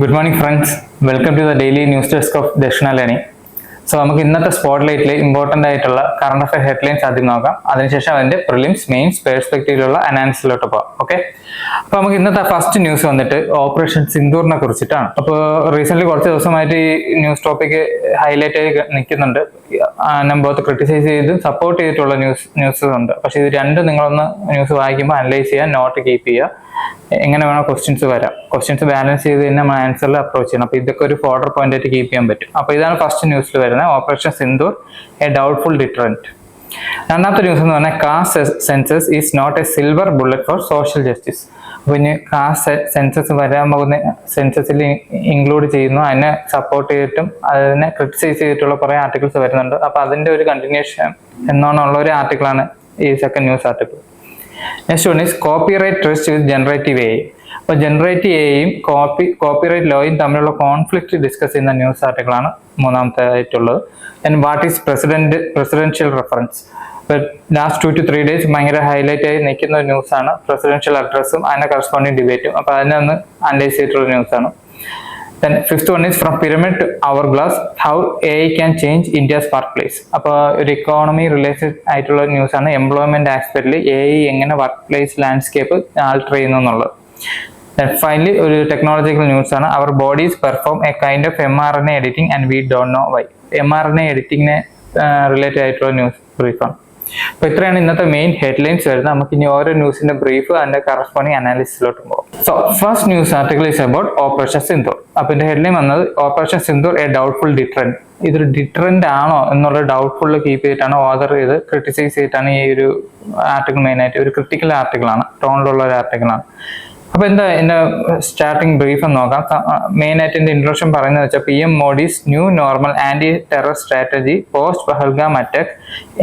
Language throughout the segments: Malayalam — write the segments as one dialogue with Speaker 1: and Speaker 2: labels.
Speaker 1: Good morning, friends. Welcome to the daily news desk of Dakshina Learning. So, നമുക്ക് ഇന്നത്തെ സ്പോട്ട്ലൈറ്റിൽ ഇമ്പോർട്ടൻ്റ് ആയിട്ടുള്ള കറണ്ട് അഫയർ ഹെഡ്ലൈൻസ് ആദ്യം നോക്കാം. അതിനുശേഷം അതിന്റെ പ്രിലിംസ് മെയിൻസ് പേഴ്സ്പെക്റ്റീവിലുള്ള അനാലിസിലോട്ട് പോകാം. ഓക്കെ, അപ്പോൾ നമുക്ക് ഇന്നത്തെ ഫസ്റ്റ് ന്യൂസ് വന്നിട്ട് ഓപ്പറേഷൻ സിന്ദൂറിനെ കുറിച്ചിട്ടാണ്. അപ്പോൾ റീസെന്റ് കുറച്ച് ദിവസമായിട്ട് ഈ ന്യൂസ് ടോപ്പിക് ഹൈലൈറ്റ് ആയി നിൽക്കുന്നുണ്ട്. ബോത്ത് ക്രിട്ടിസൈസ് ചെയ്ത് സപ്പോർട്ട് ചെയ്തിട്ടുള്ള ന്യൂസ് ഉണ്ട്. പക്ഷേ ഇത് രണ്ടും നിങ്ങളൊന്ന് ന്യൂസ് വായിക്കുമ്പോൾ അനലൈസ് ചെയ്യുക, നോട്ട് കീപ്പ് ചെയ്യുക. എങ്ങനെ വേണം ക്വസ്റ്റ്യൻസ് വരാം, ക്വസ്റ്റ്യൻസ് ബാലൻസ് ചെയ്ത് തന്നെ നമ്മൾ ആൻസറിൽ അപ്രോച്ച് ചെയ്യണം. അപ്പോൾ ഇതൊക്കെ ഒരു ഫോർഡർ പോയിന്റ് ആയിട്ട് കീപ്പ് ചെയ്യാൻ പറ്റും. അപ്പോൾ ഇതാണ് ഫസ്റ്റ് ന്യൂസിൽ വരുന്നത്, operation Sindoor a doubtful deterrent. രണ്ടാമത്തെ ന്യൂസ് എന്ന് പറഞ്ഞാൽ caste census is not a silver bullet for social justice. അപ്പോൾ ഇനി കാസ്റ്റ് സെൻസസ് വരാൻ പോകുന്ന സെൻസസിൽ ഇൻക്ലൂഡ് ചെയ്യുന്നു, അതിനെ സപ്പോർട്ട് ചെയ്തിട്ടും അതിനെ ക്രിട്ടിസൈസ് ചെയ്തിട്ടുള്ള കുറേ ആർട്ടിക്കിൾസ് വരുന്നുണ്ട്. അപ്പോൾ അതിന്റെ ഒരു കണ്ടിന്യൂഷൻ എന്നോണമുള്ള ഒരു ആർട്ടിക്കിളാണ് ഈ second news article. Next one is copyright trust with generative A. അപ്പോൾ ജനറേറ്റീവ് എയും കോപ്പിറൈറ്റ് ലോയും തമ്മിലുള്ള കോൺഫ്ലിക്റ്റ് ഡിസ്കസ് ചെയ്യുന്ന ന്യൂസ് ആർട്ടിക്കിളാണ് മൂന്നാമത്തെ ആയിട്ടുള്ളത്. And what is presidential reference. ഇപ്പോൾ ലാസ്റ്റ് 2 to 3 days ഭയങ്കര ഹൈലൈറ്റ് ആയി നിൽക്കുന്ന ഒരു ന്യൂസാണ് പ്രസിഡൻഷ്യൽ അഡ്രസ്സും അതിന്റെ കറസ്പോണ്ടിങ് ഡിബേറ്റും. അപ്പോൾ അതിനെ ഒന്ന് അനലൈസ് ചെയ്തിട്ടുള്ള ന്യൂസാണ്. Then fifth one is from pyramid to hourglass, how AI can change India's workplace. അപ്പോൾ ഒരു ഇക്കോണമി റിലേറ്റഡ് ആയിട്ടുള്ള ന്യൂസ് ആണ്. എംപ്ലോയ്മെന്റ് ആസ്പെക്റ്റിൽ AI എങ്ങനെ വർക്ക് പ്ലേസ് ലാൻഡ്സ്കേപ്പ് ആൾട്ടർ ചെയ്യുന്നു എന്നുള്ളത്. ഫൈനലി ഒരു ടെക്നോളജിക്കൽ ന്യൂസ് ആണ്. അവർ bodies perform a kind of mRNA editing and we don't know why. mRNA എഡിറ്റിംഗിനെ റിലേറ്റഡ് ആയിട്ടുള്ള ന്യൂസ് ബ്രീഫാണ്. അപ്പോൾ ഇത്രയാണ് ഇന്നത്തെ മെയിൻ ഹെഡ്ലൈൻസ് വരുന്നത്. നമുക്ക് ഇനി ഓരോ ന്യൂസിന്റെ ബ്രീഫ് അതിന്റെ കറസ്പോണ്ടിങ് അനാലിസിലോട്ട് പോകും. So first news article is about operation Sindoor. അപ്പോൾ ഇതിന്റെ ഹെഡ്ലൈൻ വന്നത് operation Sindoor a doubtful deterrent. ഇതൊരു ഡിറ്ററന്റ് ആണോ എന്നുള്ള ഡൗട്ട്ഫുൾ കീപ്പ് ചെയ്തിട്ടാണ് ഓദർ ചെയ്ത് ക്രിട്ടിസൈസ് ചെയ്തിട്ടാണ് ഈ ഒരു ആർട്ടിക്കിൾ മെയിൻ ആയിട്ട് ഒരു ക്രിട്ടിക്കൽ ആർട്ടിക്കിളാണ്, ടോണിലുള്ള ഒരു ആർട്ടിക്കിളാണ്. അപ്പൊ എന്താ എന്റെ സ്റ്റാർട്ടിംഗ് ബ്രീഫ് എന്ന് നോക്കാം. മെയിൻ ആയിട്ട് എന്റെ ഇൻട്രൊഡക്ഷൻ പറയുന്നത് വെച്ചാൽ PM Modi's new normal anti terror strategy post Pahalgam attack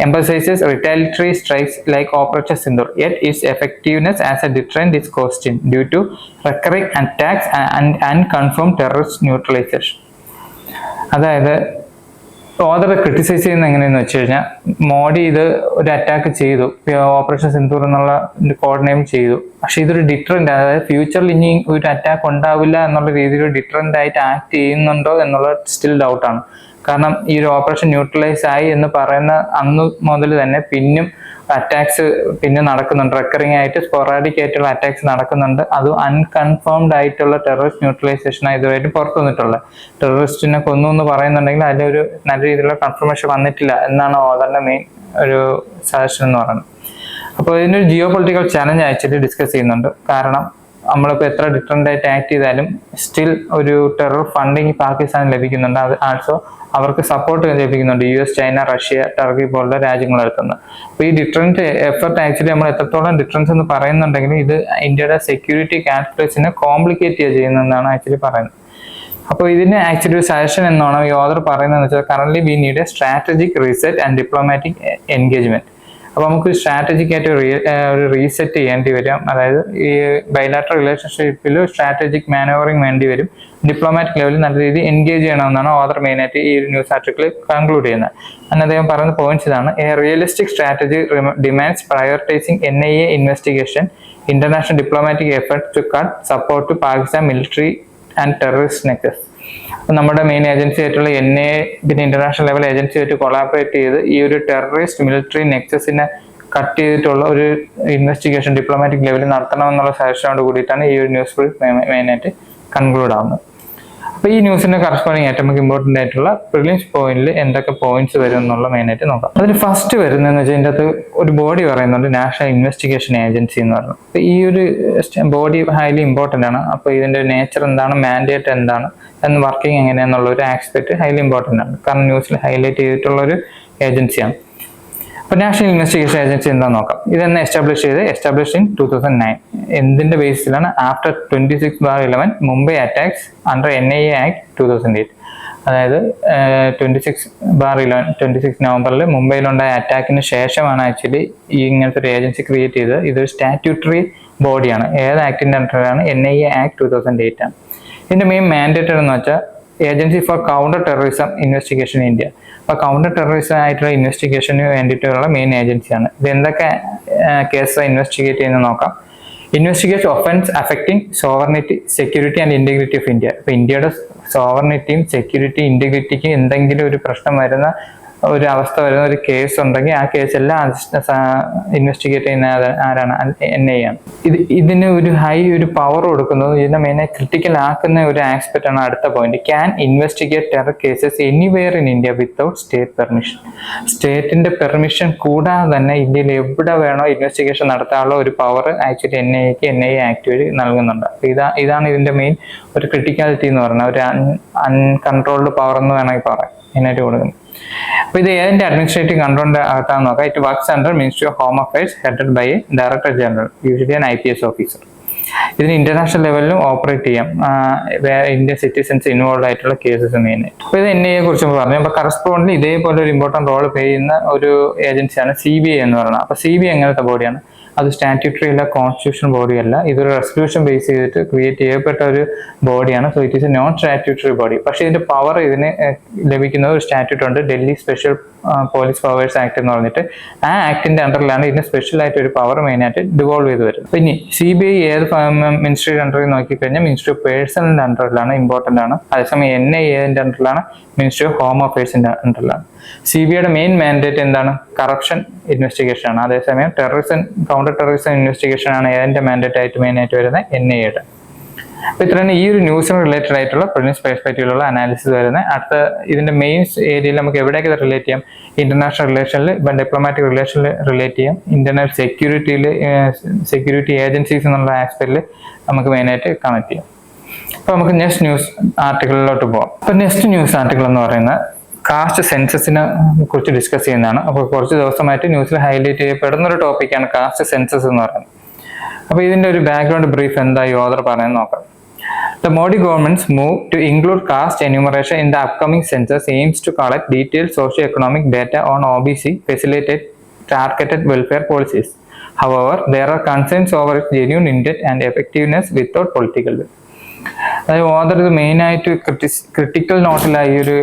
Speaker 1: emphasizes retaliatory strikes like Operation Sindoor, yet its effectiveness as a deterrent is questioned due to recurring attacks and unconfirmed terrorist neutralization. അതായത് ഓദർ ക്രിട്ടിസൈസ് ചെയ്യുന്ന എങ്ങനെയെന്ന് വെച്ച് കഴിഞ്ഞാൽ, മോഡി ഇത് ഒരു അറ്റാക്ക് ചെയ്തു, ഓപ്പറേഷൻ സിന്ദൂർ എന്നുള്ള കോഡ് നെയിം ചെയ്തു. പക്ഷെ ഇതൊരു ഡിറ്ററന്റ്, അതായത് ഫ്യൂച്ചറിൽ ഇനി ഒരു അറ്റാക്ക് ഉണ്ടാവില്ല എന്നുള്ള രീതിയിൽ ഒരു ഡിറ്ററന്റ് ആയിട്ട് ആക്ട് ചെയ്യുന്നുണ്ടോ എന്നുള്ള സ്റ്റിൽ ഡൗട്ടാണ്. കാരണം ഈ ഒരു ഓപ്പറേഷൻ ന്യൂട്രലൈസ് ആയി എന്ന് പറയുന്ന അന്ന് മുതൽ തന്നെ പിന്നും അറ്റാക്സ് പിന്നെ നടക്കുന്നുണ്ട്, റെക്കറിങ് ആയിട്ട് സ്പൊറാഡിക് ആയിട്ടുള്ള അറ്റാക്സ് നടക്കുന്നുണ്ട്. അത് അൺകൺഫേംഡ് ആയിട്ടുള്ള ടെററിസ്റ്റ് ന്യൂട്രലൈസേഷൻ ഇതുവരെയായിട്ട് പുറത്തു വന്നിട്ടുള്ളത്. ടെററിസ്റ്റിനെ കൊന്നു എന്ന് പറയുന്നുണ്ടെങ്കിൽ അതിലൊരു നല്ല രീതിയിലുള്ള കൺഫർമേഷൻ വന്നിട്ടില്ല എന്നാണ് ഓദറിന്റെ മെയിൻ ഒരു സജഷൻ എന്ന് പറയുന്നത്. അപ്പോൾ ഇതിനൊരു geo political challenge actually discuss ചെയ്യുന്നുണ്ട്. കാരണം നമ്മളിപ്പോൾ എത്ര ഡിഫറൻ്റ് ആയിട്ട് ആക്ട് ചെയ്താലും സ്റ്റിൽ ഒരു ടെറർ ഫണ്ടിങ് പാകിസ്ഥാന് ലഭിക്കുന്നുണ്ട്. അത് ആൾസോ അവർക്ക് സപ്പോർട്ട് ലഭിക്കുന്നുണ്ട് US, ചൈന, റഷ്യ, ടർക്കി പോലുള്ള രാജ്യങ്ങളെടുത്തുനിന്ന്. അപ്പോൾ ഈ ഡിഫറൻറ്റ് എഫർട്ട് ആക്ച്വലി നമ്മൾ എത്രത്തോളം ഡിഫറൻസ് എന്ന് പറയുന്നുണ്ടെങ്കിൽ ഇത് ഇന്ത്യയുടെ സെക്യൂരിറ്റി കാൽക്കുലേഷനെ കോംപ്ലിക്കേറ്റ് ചെയ്യുന്നതെന്നാണ് ആക്ച്വലി പറയുന്നത്. അപ്പോൾ ഇതിന് ആക്ച്വലി ഒരു സജഷൻ എന്നാണ് ഈ ഓദർ പറയുന്നതെന്ന് വെച്ചാൽ, current we need A strategic reset and diplomatic engagement. അപ്പോൾ നമുക്ക് സ്ട്രാറ്റജിക് ആയിട്ട് ഒരു റീസെറ്റ് ചെയ്യേണ്ടി വരും. അതായത് ഈ ബൈലാറ്ററൽ റിലേഷൻഷിപ്പിൽ സ്ട്രാറ്റജിക് മാനോവറിങ് വേണ്ടി വരും. ഡിപ്ലോമാറ്റിക് ലെവലിൽ നല്ല രീതിയിൽ എൻഗേജ് ചെയ്യണമെന്നാണ് ഓദർ മെയിനായിട്ട് ഈ ഒരു ന്യൂസ് ആർട്ടിക്കിൾ കൺക്ലൂഡ് ചെയ്യുന്നത്. അന്ന് അദ്ദേഹം പറയുന്ന പോയിന്റ്സ് ഇതാണ്: a realistic strategy demands prioritising NIA investigation, international diplomatic efforts to cut support to Pakistan military and terrorist nexus. നമ്മുടെ മെയിൻ ഏജൻസി ആയിട്ടുള്ള NIA പിന്നെ ഇന്റർനാഷണൽ ലെവൽ ഏജൻസി ആയിട്ട് കൊളാബറേറ്റ് ചെയ്ത് ഈ ഒരു ടെററിസ്റ്റ് മിലിറ്ററി നെക്സസിനെ കട്ട് ചെയ്തിട്ടുള്ള ഒരു ഇൻവെസ്റ്റിഗേഷൻ ഡിപ്ലോമാറ്റിക് ലെവലിൽ നടത്തണമെന്നുള്ള സജഷനോട് കൂടിയിട്ടാണ് ഈ ഒരു ന്യൂസ് മെയിനായിട്ട് കൺക്ലൂഡ് ആവുന്നത്. അപ്പോൾ ഈ ന്യൂസിന്റെ കറസ്പോണ്ടിങ് ഏറ്റവും ഇമ്പോർട്ടൻ്റ് ആയിട്ടുള്ള പ്രിലിംസ് പോയിന്റിൽ എന്തൊക്കെ പോയിന്റ്സ് വരും എന്നുള്ള മെയിനായിട്ട് നോക്കാം. അതിൽ ഫസ്റ്റ് വരുന്നതെന്ന് വെച്ചാൽ ഇതിൻ്റെ അകത്ത് ഒരു ബോഡി പറയുന്നുണ്ട്, നാഷണൽ ഇൻവെസ്റ്റിഗേഷൻ ഏജൻസി എന്ന് പറയുന്നത്. അപ്പോൾ ഈ ഒരു ബോഡി ഹൈലി ഇമ്പോർട്ടൻ്റ് ആണ്. അപ്പോൾ ഇതിന്റെ നേച്ചർ എന്താണ്, മാൻഡേറ്റ് എന്താണ്, എന്ന് വർക്കിംഗ് എങ്ങനെയാന്നുള്ള ഒരു ആസ്പെക്ട് ഹൈലി ഇമ്പോർട്ടൻ്റ് ആണ്. കാരണം ന്യൂസിൽ ഹൈലൈറ്റ് ചെയ്തിട്ടുള്ള ഒരു ഏജൻസിയാണ്. അപ്പോൾ നാഷണൽ ഇൻവെസ്റ്റിഗേഷൻ ഏജൻസി എന്താണെന്ന് നോക്കാം. ഇതെന്നെ എസ്റ്റാബ്ലിഷ് ഇൻ 2009. എന്തിന്റെ ബേസിലാണ്? After 26/11 Mumbai attacks under NIA act 2008. അതായത് 26 നവംബറിൽ മുംബൈയിലുണ്ടായ അറ്റാക്കിന് ശേഷമാണ് ആക്ച്വലി ഈ ഇങ്ങനത്തെ ഒരു ഏജൻസി ക്രിയേറ്റ് ചെയ്തത്. ഇതൊരു സ്റ്റാറ്റ്യൂട്ടറി ബോഡിയാണ്. ഏത് ആക്ടിന്റെ അണ്ടറിലാണ്? NIA ആക്ട് 2008 ആണ്. ഇതിന്റെ മെയിൻ മാൻഡേറ്റ് എന്ന് വെച്ചാൽ agency for counter terrorism investigation India. അപ്പോൾ കൗണ്ടർ ടെററിസം ആയിട്ടുള്ള ഇൻവെസ്റ്റിഗേഷന് വേണ്ടിയിട്ടുള്ള മെയിൻ ഏജൻസിയാണ്. ഇത് എന്തൊക്കെ കേസ് ഇൻവെസ്റ്റിഗേറ്റ് ചെയ്യുന്നത് നോക്കാം. Investigate offence affecting sovereignty, security and integrity of India. ഇപ്പൊ ഇന്ത്യയുടെ സോവർണിറ്റിയും സെക്യൂരിറ്റി ഇന്റഗ്രിറ്റിക്കും എന്തെങ്കിലും ഒരു പ്രശ്നം വരുന്ന ഒരു അവസ്ഥ വരുന്ന ഒരു കേസ് ഉണ്ടെങ്കിൽ ആ കേസെല്ലാം ഇൻവെസ്റ്റിഗേറ്റ് ചെയ്യുന്ന ആരാണ്? NIA ആണ്. ഇതിന് ഒരു പവർ കൊടുക്കുന്നത്, ഇതിനെ മെയിനായി ക്രിട്ടിക്കൽ ആക്കുന്ന ഒരു ആസ്പെക്ട് ആണ് അടുത്ത point. Can investigate terror cases anywhere in India without state permission. സ്റ്റേറ്റിന്റെ പെർമിഷൻ കൂടാതെ തന്നെ ഇന്ത്യയിൽ എവിടെ വേണോ ഇൻവെസ്റ്റിഗേഷൻ നടത്താനുള്ള ഒരു പവർ ആക്ച്വലി NIA ആക്ട് വഴി നൽകുന്നുണ്ട്. ഇതാണ് ഇതിന്റെ മെയിൻ ഒരു ക്രിട്ടിക്കാലിറ്റി എന്ന് പറയുന്നത്, ഒരു അൺകൺട്രോൾഡ് പവർ എന്ന് വേണമെങ്കിൽ പറയാം ഇതിനായിട്ട് കൊടുക്കുന്നത്. അപ്പൊ ഇത് ഏതിന്റെ അഡ്മിനിസ്ട്രേറ്റീവ് കൺട്രോളിന്റെ അകത്താന്ന് നോക്കാം. It works under ministry of home affairs headed by a director general, usually an IPS officer. ഇതിന് ഇന്റർനാഷണൽ ലെവലിലും ഓപ്പറേറ്റ് ചെയ്യാം, ഇന്ത്യൻ സിറ്റിസൺസ് ഇൻവോൾവ് ആയിട്ടുള്ള കേസസ് മെയിനായിട്ട്. അപ്പൊ ഇത് NIA കുറിച്ച് പറഞ്ഞു. അപ്പൊ കറസ്പോണ്ടിൽ ഇതേപോലെ ഒരു ഇമ്പോർട്ടന്റ് റോൾ പ്ലേ ചെയ്യുന്ന ഒരു ഏജൻസിയാണ് CBI എന്ന് പറയുന്നത്. അപ്പൊ CBI എങ്ങനത്തെ ബോഡിയാണ്? അത് സ്റ്റാറ്റ്യൂട്ടറി അല്ല, കോൺസ്റ്റിറ്റ്യൂഷൻ ബോഡി അല്ല, ഇതൊരു റെസൊല്യൂഷൻ ബേസ് ചെയ്തിട്ട് ക്രിയേറ്റ് ചെയ്യപ്പെട്ട ഒരു ബോഡിയാണ്. So it is a non statutory body. പക്ഷേ ഇതിന്റെ പവർ ഇതിന് ലഭിക്കുന്ന ഒരു സ്റ്റാറ്റ്യൂട്ട് ഉണ്ട്, Delhi special police powers act എന്ന് പറഞ്ഞിട്ട്. ആ ആക്ടിന്റെ അണ്ടറിലാണ് ഇതിന് സ്പെഷ്യൽ ആയിട്ട് ഒരു പവർ മെയിനായിട്ട് ഡിവോൾവ് ചെയ്ത് വരുന്നത്. പിന്നെ CBI ഏത് മിനിസ്ട്രിയുടെ അണ്ടറിൽ നോക്കിക്കഴിഞ്ഞാൽ മിനിസ്ട്രി ഓഫ് പേഴ്സണലിന്റെ അണ്ടറിലാണ്, ഇമ്പോർട്ടന്റ് ആണ്. അതേസമയം NIA അണ്ടറിലാണ്, മിനിസ്ട്രി ഓഫ് ഹോം അഫയേഴ്സിന്റെ അണ്ടറിലാണ്. CBIയുടെ മെയിൻ മാൻഡേറ്റ് എന്താണ്? കറപ്ഷൻ ഇൻവെസ്റ്റിഗേഷൻ ആണ്. അതേസമയം കൗണ്ടർ ടെററിസം ഇൻവെസ്റ്റിഗേഷൻ ആണ് ഏതിന്റെ മാൻഡേറ്റ് ആയിട്ട് മെയിനായിട്ട് വരുന്നത്? NIAയുടെ. അപ്പൊ ഇത്രയാണ് ഈ ഒരു ന്യൂസിന് റിലേറ്റഡ് ആയിട്ടുള്ള പ്രിലിംസ് പെർസ്പെക്റ്റീവിലുള്ള അനാലിസിസ് വരുന്നത്. അടുത്ത ഇതിന്റെ മെയിൻ ഏരിയയിൽ നമുക്ക് എവിടെയൊക്കെ റിലേറ്റ് ചെയ്യാം? ഇന്റർനാഷണൽ റിലേഷനിൽ, ഡിപ്ലോമാറ്റിക് റിലേഷനിൽ റിലേറ്റ് ചെയ്യാം. ഇന്റർണൽ സെക്യൂരിറ്റിയിൽ, സെക്യൂരിറ്റി ഏജൻസീസ് എന്നുള്ള ആസ്പെക്റ്റിൽ നമുക്ക് മെയിനായിട്ട് കണക്ട് ചെയ്യാം. അപ്പൊ നമുക്ക് നെക്സ്റ്റ് ന്യൂസ് ആർട്ടിക്കിളിലോട്ട് പോകാം. അപ്പൊ നെക്സ്റ്റ് ന്യൂസ് ആർട്ടിക്കിൾ എന്ന് പറയുന്നത് കാസ്റ്റ് സെൻസസിനെ കുറിച്ച് ഡിസ്കസ് ചെയ്യുന്നതാണ്. അപ്പോൾ കുറച്ച് ദിവസമായിട്ട് ന്യൂസിൽ ഹൈലൈറ്റ് ചെയ്യപ്പെടുന്ന ഒരു ടോപ്പിക്കാണ് കാസ്റ്റ് സെൻസസ് എന്ന് പറയുന്നത്. അപ്പോൾ ഇതിന്റെ ഒരു ബാക്ക്ഗ്രൗണ്ട് ബ്രീഫ് എന്താ ഈ ഓതർ പറയുന്നത് നോക്കാം. The Modi government's move to include caste enumeration in the upcoming census aims to collect detailed socio-economic data on OBC, facilitate targeted welfare policies. However, there are concerns over its genuine intent and effectiveness without political will. അതായത് ഓതർ ഇത് മെയിനായിട്ട് ക്രിട്ടിക്കൽ നോട്ടിലായി ഈ ഒരു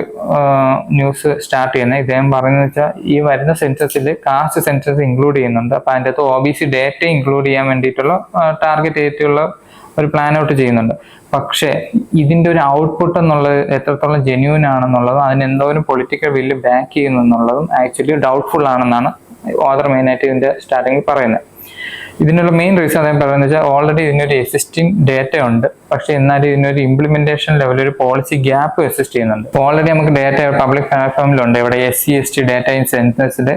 Speaker 1: ന്യൂസ് സ്റ്റാർട്ട് ചെയ്യുന്നത്. ഇദ്ദേഹം പറയുന്നത് വെച്ചാൽ ഈ വരുന്ന സെൻസസിൽ കാസ്റ്റ് സെൻസസ് ഇൻക്ലൂഡ് ചെയ്യുന്നുണ്ട്. അപ്പൊ അതിൻ്റെ അകത്ത് OBC ഡേറ്റ ഇൻക്ലൂഡ് ചെയ്യാൻ വേണ്ടിയിട്ടുള്ള ടാർഗറ്റ് ചെയ്തിട്ടുള്ള ഒരു പ്ലാൻ ഔട്ട് ചെയ്യുന്നുണ്ട്. പക്ഷേ ഇതിന്റെ ഒരു ഔട്ട്പുട്ട് എന്നുള്ളത് എത്രത്തോളം ജെന്യൂൻ ആണെന്നുള്ളതും അതിന് എന്തോരം പൊളിറ്റിക്കൽ വില്ല് ബാക്ക് ചെയ്യുന്നു എന്നുള്ളതും ആക്ച്വലി ഡൗട്ട്ഫുൾ ആണെന്നാണ് ഓതർ മെയിനായിട്ട് ഇതിന്റെ സ്റ്റാർട്ടിങ്ങിൽ പറയുന്നത്. ഇതിനുള്ള മെയിൻ റീസൺ അദ്ദേഹം പറയുന്നത് വെച്ചാൽ ഓൾറെഡി ഇതിനൊരു എക്സിസ്റ്റിംഗ് ഡേറ്റ ഉണ്ട്, പക്ഷെ എന്നാലും ഇതിനൊരു ഇംപ്ലിമെന്റേഷൻ ലെവലിൽ ഒരു പോളിസി ഗ്യാപ്പ് എക്സിസ്റ്റ് ചെയ്യുന്നുണ്ട്. ഓൾറെഡി നമുക്ക് ഡേറ്റ പബ്ലിക് പ്ലാറ്റ്ഫോമിലുണ്ട്. ഇവിടെ SC ST ഡേറ്റ ഇൻ സെൻസസിന്റെ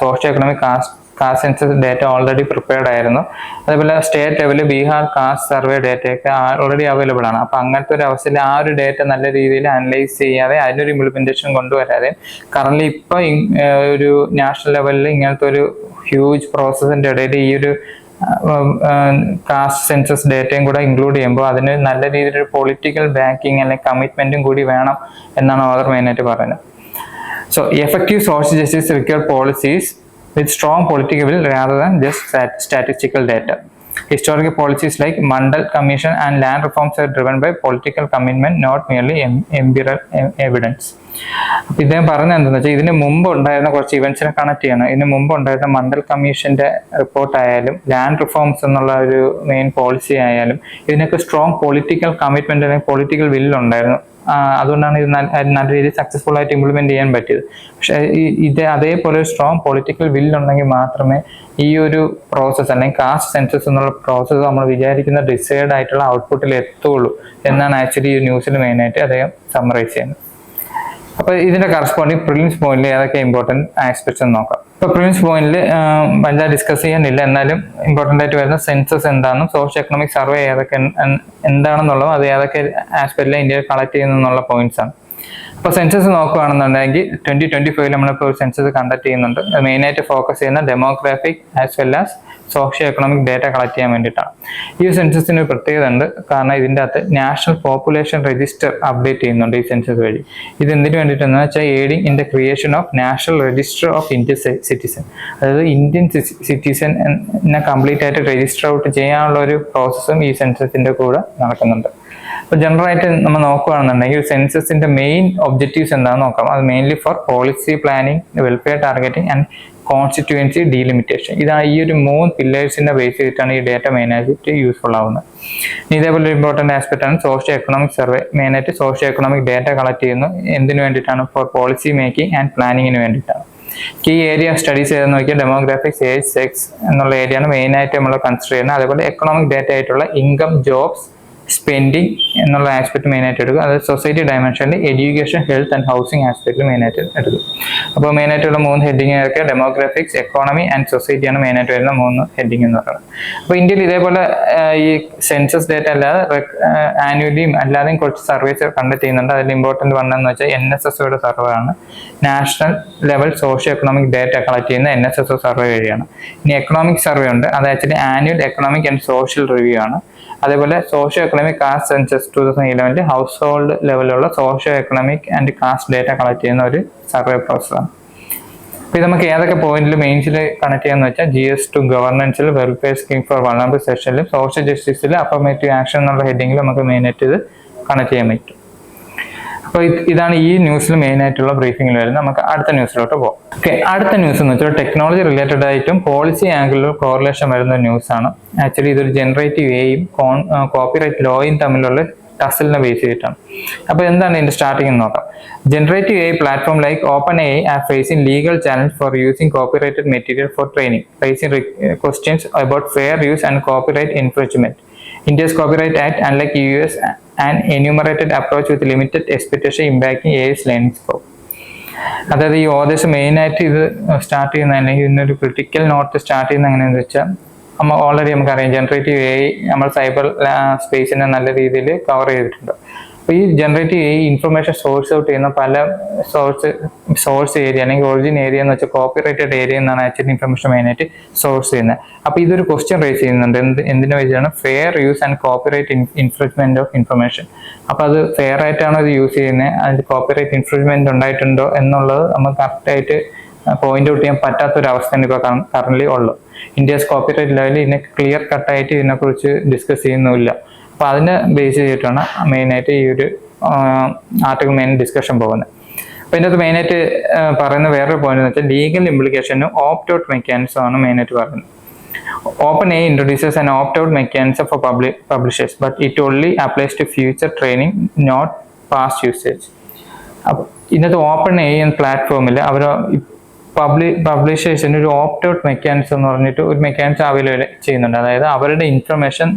Speaker 1: socio economic caste census data already prepared ആയിരുന്നു. അതേപോലെ സ്റ്റേറ്റ് ലെവലിൽ ബീഹാർ കാസ്റ്റ് സർവേ ഡേറ്റയൊക്കെ ഓൾറെഡി അവൈലബിൾ ആണ്. അപ്പൊ അങ്ങനത്തെ ഒരു അവസ്ഥയിൽ ആ ഒരു ഡേറ്റ നല്ല രീതിയിൽ അനലൈസ് ചെയ്യാതെ അതിനൊരു ഇംപ്ലിമെന്റേഷൻ കൊണ്ടുവരാതെ കറന്റ് ഇപ്പൊ ഒരു നാഷണൽ ലെവലിൽ ഇങ്ങനത്തെ ഒരു ഹ്യൂജ് പ്രോസസ്സിന്റെ ഇടയിൽ ഈ ഒരു കാസ്റ്റ് സെൻസസ് ഡേറ്റയും കൂടെ ഇൻക്ലൂഡ് ചെയ്യുമ്പോൾ അതിന് നല്ല രീതിയിലൊരു പൊളിറ്റിക്കൽ ബാക്കിങ് അല്ലെങ്കിൽ കമ്മിറ്റ്മെന്റും കൂടി വേണം എന്നാണ് ഓതർ മെയിനായിട്ട് പറയുന്നത്. So effective social justice require policies with strong political will rather than just statistical data. Historical policies like Mandal Commission and land reforms are driven by political commitment, not merely empirical evidence. അപ്പൊ ഇദ്ദേഹം പറഞ്ഞത് എന്താണെന്ന് വെച്ചാൽ ഇതിന് മുമ്പ് ഉണ്ടായിരുന്ന കുറച്ച് ഇവന്റ്സിനെ കണക്ട് ചെയ്യണം. ഇതിന് മുമ്പ് ഉണ്ടായിരുന്ന മണ്ഡൽ കമ്മീഷന്റെ റിപ്പോർട്ട് ആയാലും ലാൻഡ് റിഫോംസ് എന്നുള്ള ഒരു മെയിൻ പോളിസി ആയാലും ഇതിനൊക്കെ സ്ട്രോങ് പൊളിറ്റിക്കൽ കമ്മിറ്റ്മെന്റ് അല്ലെങ്കിൽ പൊളിറ്റിക്കൽ വില്ല് ഉണ്ടായിരുന്നു. അതുകൊണ്ടാണ് ഇത് നല്ല രീതിയിൽ സക്സസ്ഫുൾ ആയിട്ട് ഇംപ്ലിമെന്റ് ചെയ്യാൻ പറ്റിയത്. പക്ഷെ ഇത് അതേപോലെ ഒരു സ്ട്രോങ് പൊളിറ്റിക്കൽ വില്ലുണ്ടെങ്കിൽ മാത്രമേ ഈ ഒരു പ്രോസസ്സ് അല്ലെങ്കിൽ കാസ്റ്റ് സെൻസസ് എന്നുള്ള പ്രോസസ്സ് നമ്മൾ വിചാരിക്കുന്ന ഡിസൈഡ് ആയിട്ടുള്ള ഔട്ട്പുട്ടിൽ എത്തുള്ളൂ എന്നാണ് ആക്ച്വലി ഈ ന്യൂസിൽ മെയിനായിട്ട് അദ്ദേഹം സമ്മറൈസ് ചെയ്യുന്നത്. അപ്പൊ ഇതിന്റെ കറസ്പോണ്ടിങ് പ്രിലിംസ് പോയിന്റിൽ ഏതൊക്കെ ഇമ്പോർട്ടന്റ് ആസ്പെക്ട്സ് എന്ന് നോക്കാം. ഇപ്പൊ പ്രിലിംസ് പോയിന്റിൽ വലുതായി ഡിസ്കസ് ചെയ്യാനില്ല, എന്നാലും ഇമ്പോർട്ടന്റ് ആയിട്ട് വരുന്ന സെൻസസ് എന്താണെന്നും സോഷ്യോ എക്കണോമിക് സർവേ ഏതൊക്കെ എന്താണെന്നുള്ളതും അത് ഏതൊക്കെ ആസ്പെക്റ്റിൽ ഇന്ത്യയിൽ കളക്ട് ചെയ്യുന്നുള്ള പോയിന്റ്സ് ആണ്. അപ്പൊ സെൻസസ് നോക്കുകയാണെന്നുണ്ടെങ്കിൽ 2025 നമ്മളിപ്പോൾ ഒരു സെൻസസ് കണ്ടക്ട് ചെയ്യുന്നുണ്ട്. മെയിനായിട്ട് ഫോക്കസ് ചെയ്യുന്ന demographic as well as socio economic data collect ചെയ്യാൻ വേണ്ടിയിട്ടാണ്. ഈ സെൻസസിന് ഒരു പ്രത്യേകത ഉണ്ട്, കാരണം ഇതിൻ്റെ അകത്ത് നാഷണൽ പോപ്പുലേഷൻ രജിസ്റ്റർ അപ്ഡേറ്റ് ചെയ്യുന്നുണ്ട് ഈ സെൻസസ് വഴി. ഇത് എന്തിനു വേണ്ടിയിട്ടെന്ന് വെച്ചാൽ aiding in the creation of national register of Indian citizen. അതായത് ഇന്ത്യൻ സിറ്റിസനെ കംപ്ലീറ്റ് ആയിട്ട് രജിസ്റ്റർ ഔട്ട് ചെയ്യാനുള്ള ഒരു പ്രോസസ്സും ഈ സെൻസസിന്റെ കൂടെ നടക്കുന്നുണ്ട്. അപ്പൊ ജനറൽ ആയിട്ട് നമ്മൾ നോക്കുകയാണെന്നുണ്ടെങ്കിൽ സെൻസസിന്റെ മെയിൻ ഒബ്ജക്റ്റീവ്സ് എന്താണെന്ന് നോക്കാം. അത് mainly four policy planning, welfare targeting and constituency delimitation. ഇതാണ് ഈ ഒരു 3 പില്ലേഴ്സിന്റെ ബേസ് ചെയ്തിട്ടാണ് ഈ ഡേറ്റ മെയിനായിട്ട് യൂസ്ഫുൾ ആവുന്നത്. ഇതേപോലെ ഒരു ഇമ്പോർട്ടന്റ് ആസ്പെക്ട് ആണ് സോഷ്യോ എക്കണോമിക് സർവേ. മെയിനായിട്ട് സോഷ്യോ എക്കണോമിക് ഡേറ്റ കളക്ട് ചെയ്യുന്നു. എന്തിനു വേണ്ടിയിട്ടാണ്? ഫോർ പോളിസി മേക്കിംഗ് ആൻഡ് പ്ലാനിങ്ങിന് വേണ്ടിയിട്ടാണ്. കീ ഏരിയ സ്റ്റഡീസ് ചെയ്ത് നോക്കിയാൽ ഡെമോഗ്രാഫിക്സ്, ഏജ്, സെക്സ് എന്നുള്ള ഏരിയയാണ് മെയിനായിട്ട് നമ്മൾ കൺസിഡർ ചെയ്യുന്നത്. അതേപോലെ എക്കണോമിക് ഡേറ്റ ആയിട്ടുള്ള ഇൻകം, ജോബ്സ്, സ്പെൻഡിങ് എന്നുള്ള ആസ്പെക്ട് മെയിനായിട്ട് എടുക്കും. അത് സൊസൈറ്റി ഡയമെൻഷനിൽ എഡ്യൂക്കേഷൻ, ഹെൽത്ത് ആൻഡ് ഹൗസിംഗ് ആസ്പെക്റ്റിൽ മെയിനായിട്ട് എടുക്കും. അപ്പോൾ മെയിനായിട്ടുള്ള 3 ഹെഡിങ് ഒക്കെ ഡെമോഗ്രാഫിക്സ്, എക്കോണമി ആൻഡ് സൊസൈറ്റിയാണ് മെയിനായിട്ട് വരുന്ന 3 ഹെഡിങ് എന്ന് പറയുന്നത്. അപ്പോൾ ഇന്ത്യയിൽ ഇതേപോലെ ഈ സെൻസസ് ഡേറ്റ അല്ലാതെ ആനുവലിയും അല്ലാതെയും കുറച്ച് സർവേസ് കണ്ടക്ട് ചെയ്യുന്നുണ്ട്. അതിൽ ഇമ്പോർട്ടൻറ്റ് പറഞ്ഞതെന്ന് വെച്ചാൽ NSSOയുടെ സർവേ ആണ്. National level socio economic data collect ചെയ്യുന്ന NSSO സർവേ വഴിയാണ്. ഇനി എക്കണോമിക് സർവേ ഉണ്ട്. അത് actually annual economic and social review ആണ്. അതേപോലെ socio economic caste census 2011 household ലെവലുള്ള socio economic and caste data collect ചെയ്യുന്ന ഒരു സർവേ പ്രോസസ്സാണ്. അപ്പോൾ ഇത് നമുക്ക് ഏതൊക്കെ പോയിന്റിൽ മെയിൻസിൽ കണക്ട് ചെയ്യാന്ന് വെച്ചാൽ GS ടു ഗവർണൻസിൽ, വെൽഫെയർ സ്കീം ഫോർ വൾനറബിൾ സെക്ഷനിലും, സോഷ്യൽ ജസ്റ്റിസിൽ, അഫർമേറ്റീവ് ആക്ഷൻ എന്നുള്ള ഹെഡിങ്ങിൽ നമുക്ക് മെയിനായിട്ട് ഇത് കണക്ട് ചെയ്യാൻ പറ്റും. അപ്പോൾ ഇതാണ് ഈ ന്യൂസിൽ മെയിൻ ആയിട്ടുള്ള ബ്രീഫിംഗിൽ വരുന്നത്. നമുക്ക് അടുത്ത ന്യൂസിലോട്ട് പോകാം. ഓക്കെ, അടുത്ത ന്യൂസ് എന്ന് വെച്ചാൽ ടെക്നോളജി റിലേറ്റഡ് ആയിട്ടും പോളിസി ആംഗിളിലും കോറിലേഷൻ വരുന്ന ന്യൂസ് ആണ്. ആക്ച്വലി ഇതൊരു ജനറേറ്റീവ് എയും കോപ്പിറൈറ്റ് ലോയും തമ്മിലുള്ള ടസലിനെ ബേസ് ചെയ്തിട്ടാണ്. അപ്പോൾ എന്താണ് ഇതിന്റെ സ്റ്റാർട്ടിംഗ് എന്ന് നോക്കാം. Generative a platform like OpenAI are facing legal challenge for using copyrighted material for training, raising questions about fair use and copyright infringement. India's Copyright Act, unlike US, an enumerated approach with limited expectation impacting AI's learning scope. അതായത് ഈ ഓതേഴ്സ് മെയിനായിട്ട് ഇത് സ്റ്റാർട്ട് ചെയ്യുന്ന അല്ലെങ്കിൽ ഇതിനൊരു ക്രിട്ടിക്കൽ നോട്ട് സ്റ്റാർട്ട് ചെയ്യുന്ന എങ്ങനെയാണെന്ന് വെച്ചാൽ ഓൾറെഡി നമുക്കറിയാം ജനറേറ്റീവ് AI നമ്മൾ സൈബർ സ്പേസിനെ നല്ല രീതിയിൽ കവർ ചെയ്തിട്ടുണ്ട്. അപ്പോൾ ഈ generative AI information source out ചെയ്യുന്ന പല സോഴ്സ് ഏരിയ അല്ലെങ്കിൽ ഒറിജിൻ ഏരിയ എന്ന് വെച്ചാൽ കോപ്പിറൈറ്റഡ് ഏരിയ എന്നാണ് ആക്ച്വലി ഇൻഫർമേഷൻ മെയിനായിട്ട് സോഴ്സ് ചെയ്യുന്നത്. അപ്പോൾ ഇതൊരു ക്വസ്റ്റ്യൻ റേസ് ചെയ്യുന്നുണ്ട്. എന്തിനു വെച്ചാണ് fair use and copyright infringement of information. അപ്പോൾ അത് ഫെയർ ആയിട്ടാണോ ഇത് യൂസ് ചെയ്യുന്നത്, അതിൽ കോപ്പിറൈറ്റ് ഇൻഫ്രിഞ്ച്മെന്റ് ഉണ്ടായിട്ടുണ്ടോ എന്നുള്ളത് നമുക്ക് കറക്റ്റായിട്ട് പോയിന്റ് ഔട്ട് ചെയ്യാൻ പറ്റാത്തൊരവസ്ഥയാണ് ഇപ്പോൾ കറന്റ് ഉള്ളത്. ഇന്ത്യസ് കോപ്പിറൈറ്റ് ലെവലിൽ ഇതിനെ ക്ലിയർ കട്ടായിട്ട് ഇതിനെക്കുറിച്ച് ഡിസ്കസ് ചെയ്യുന്നില്ല. അപ്പോൾ അതിനെ ബേസ് ചെയ്തിട്ടാണ് മെയിനായിട്ട് ഈ ഒരു ആർട്ടിക്കിൾ മെയിൻ ഡിസ്കഷൻ പോകുന്നത്. അപ്പോൾ ഇതിനകത്ത് മെയിനായിട്ട് പറയുന്ന വേറൊരു പോയിന്റ് എന്ന് വെച്ചാൽ ലീഗൽ ഇംപ്ലിക്കേഷനും ഓപ്റ്റ് ഔട്ട് മെക്കാനിസം ആണ് മെയിനായിട്ട് പറയുന്നത്. OpenAI introduces an opt-out mechanism for publishers, but it only applies to future training, not past usage. അപ്പോൾ ഇന്നത്തെ OpenAI എന്ന പ്ലാറ്റ്ഫോമിൽ അവർ പബ്ലിഷേഴ്സിന് ഒരു ഓപ്റ്റ് ഔട്ട് മെക്കാനിസം എന്ന് പറഞ്ഞിട്ട് ഒരു മെക്കാനിസം അവൈലബിൾ ചെയ്യുന്നുണ്ട്. അതായത് അവരുടെ ഇൻഫർമേഷൻ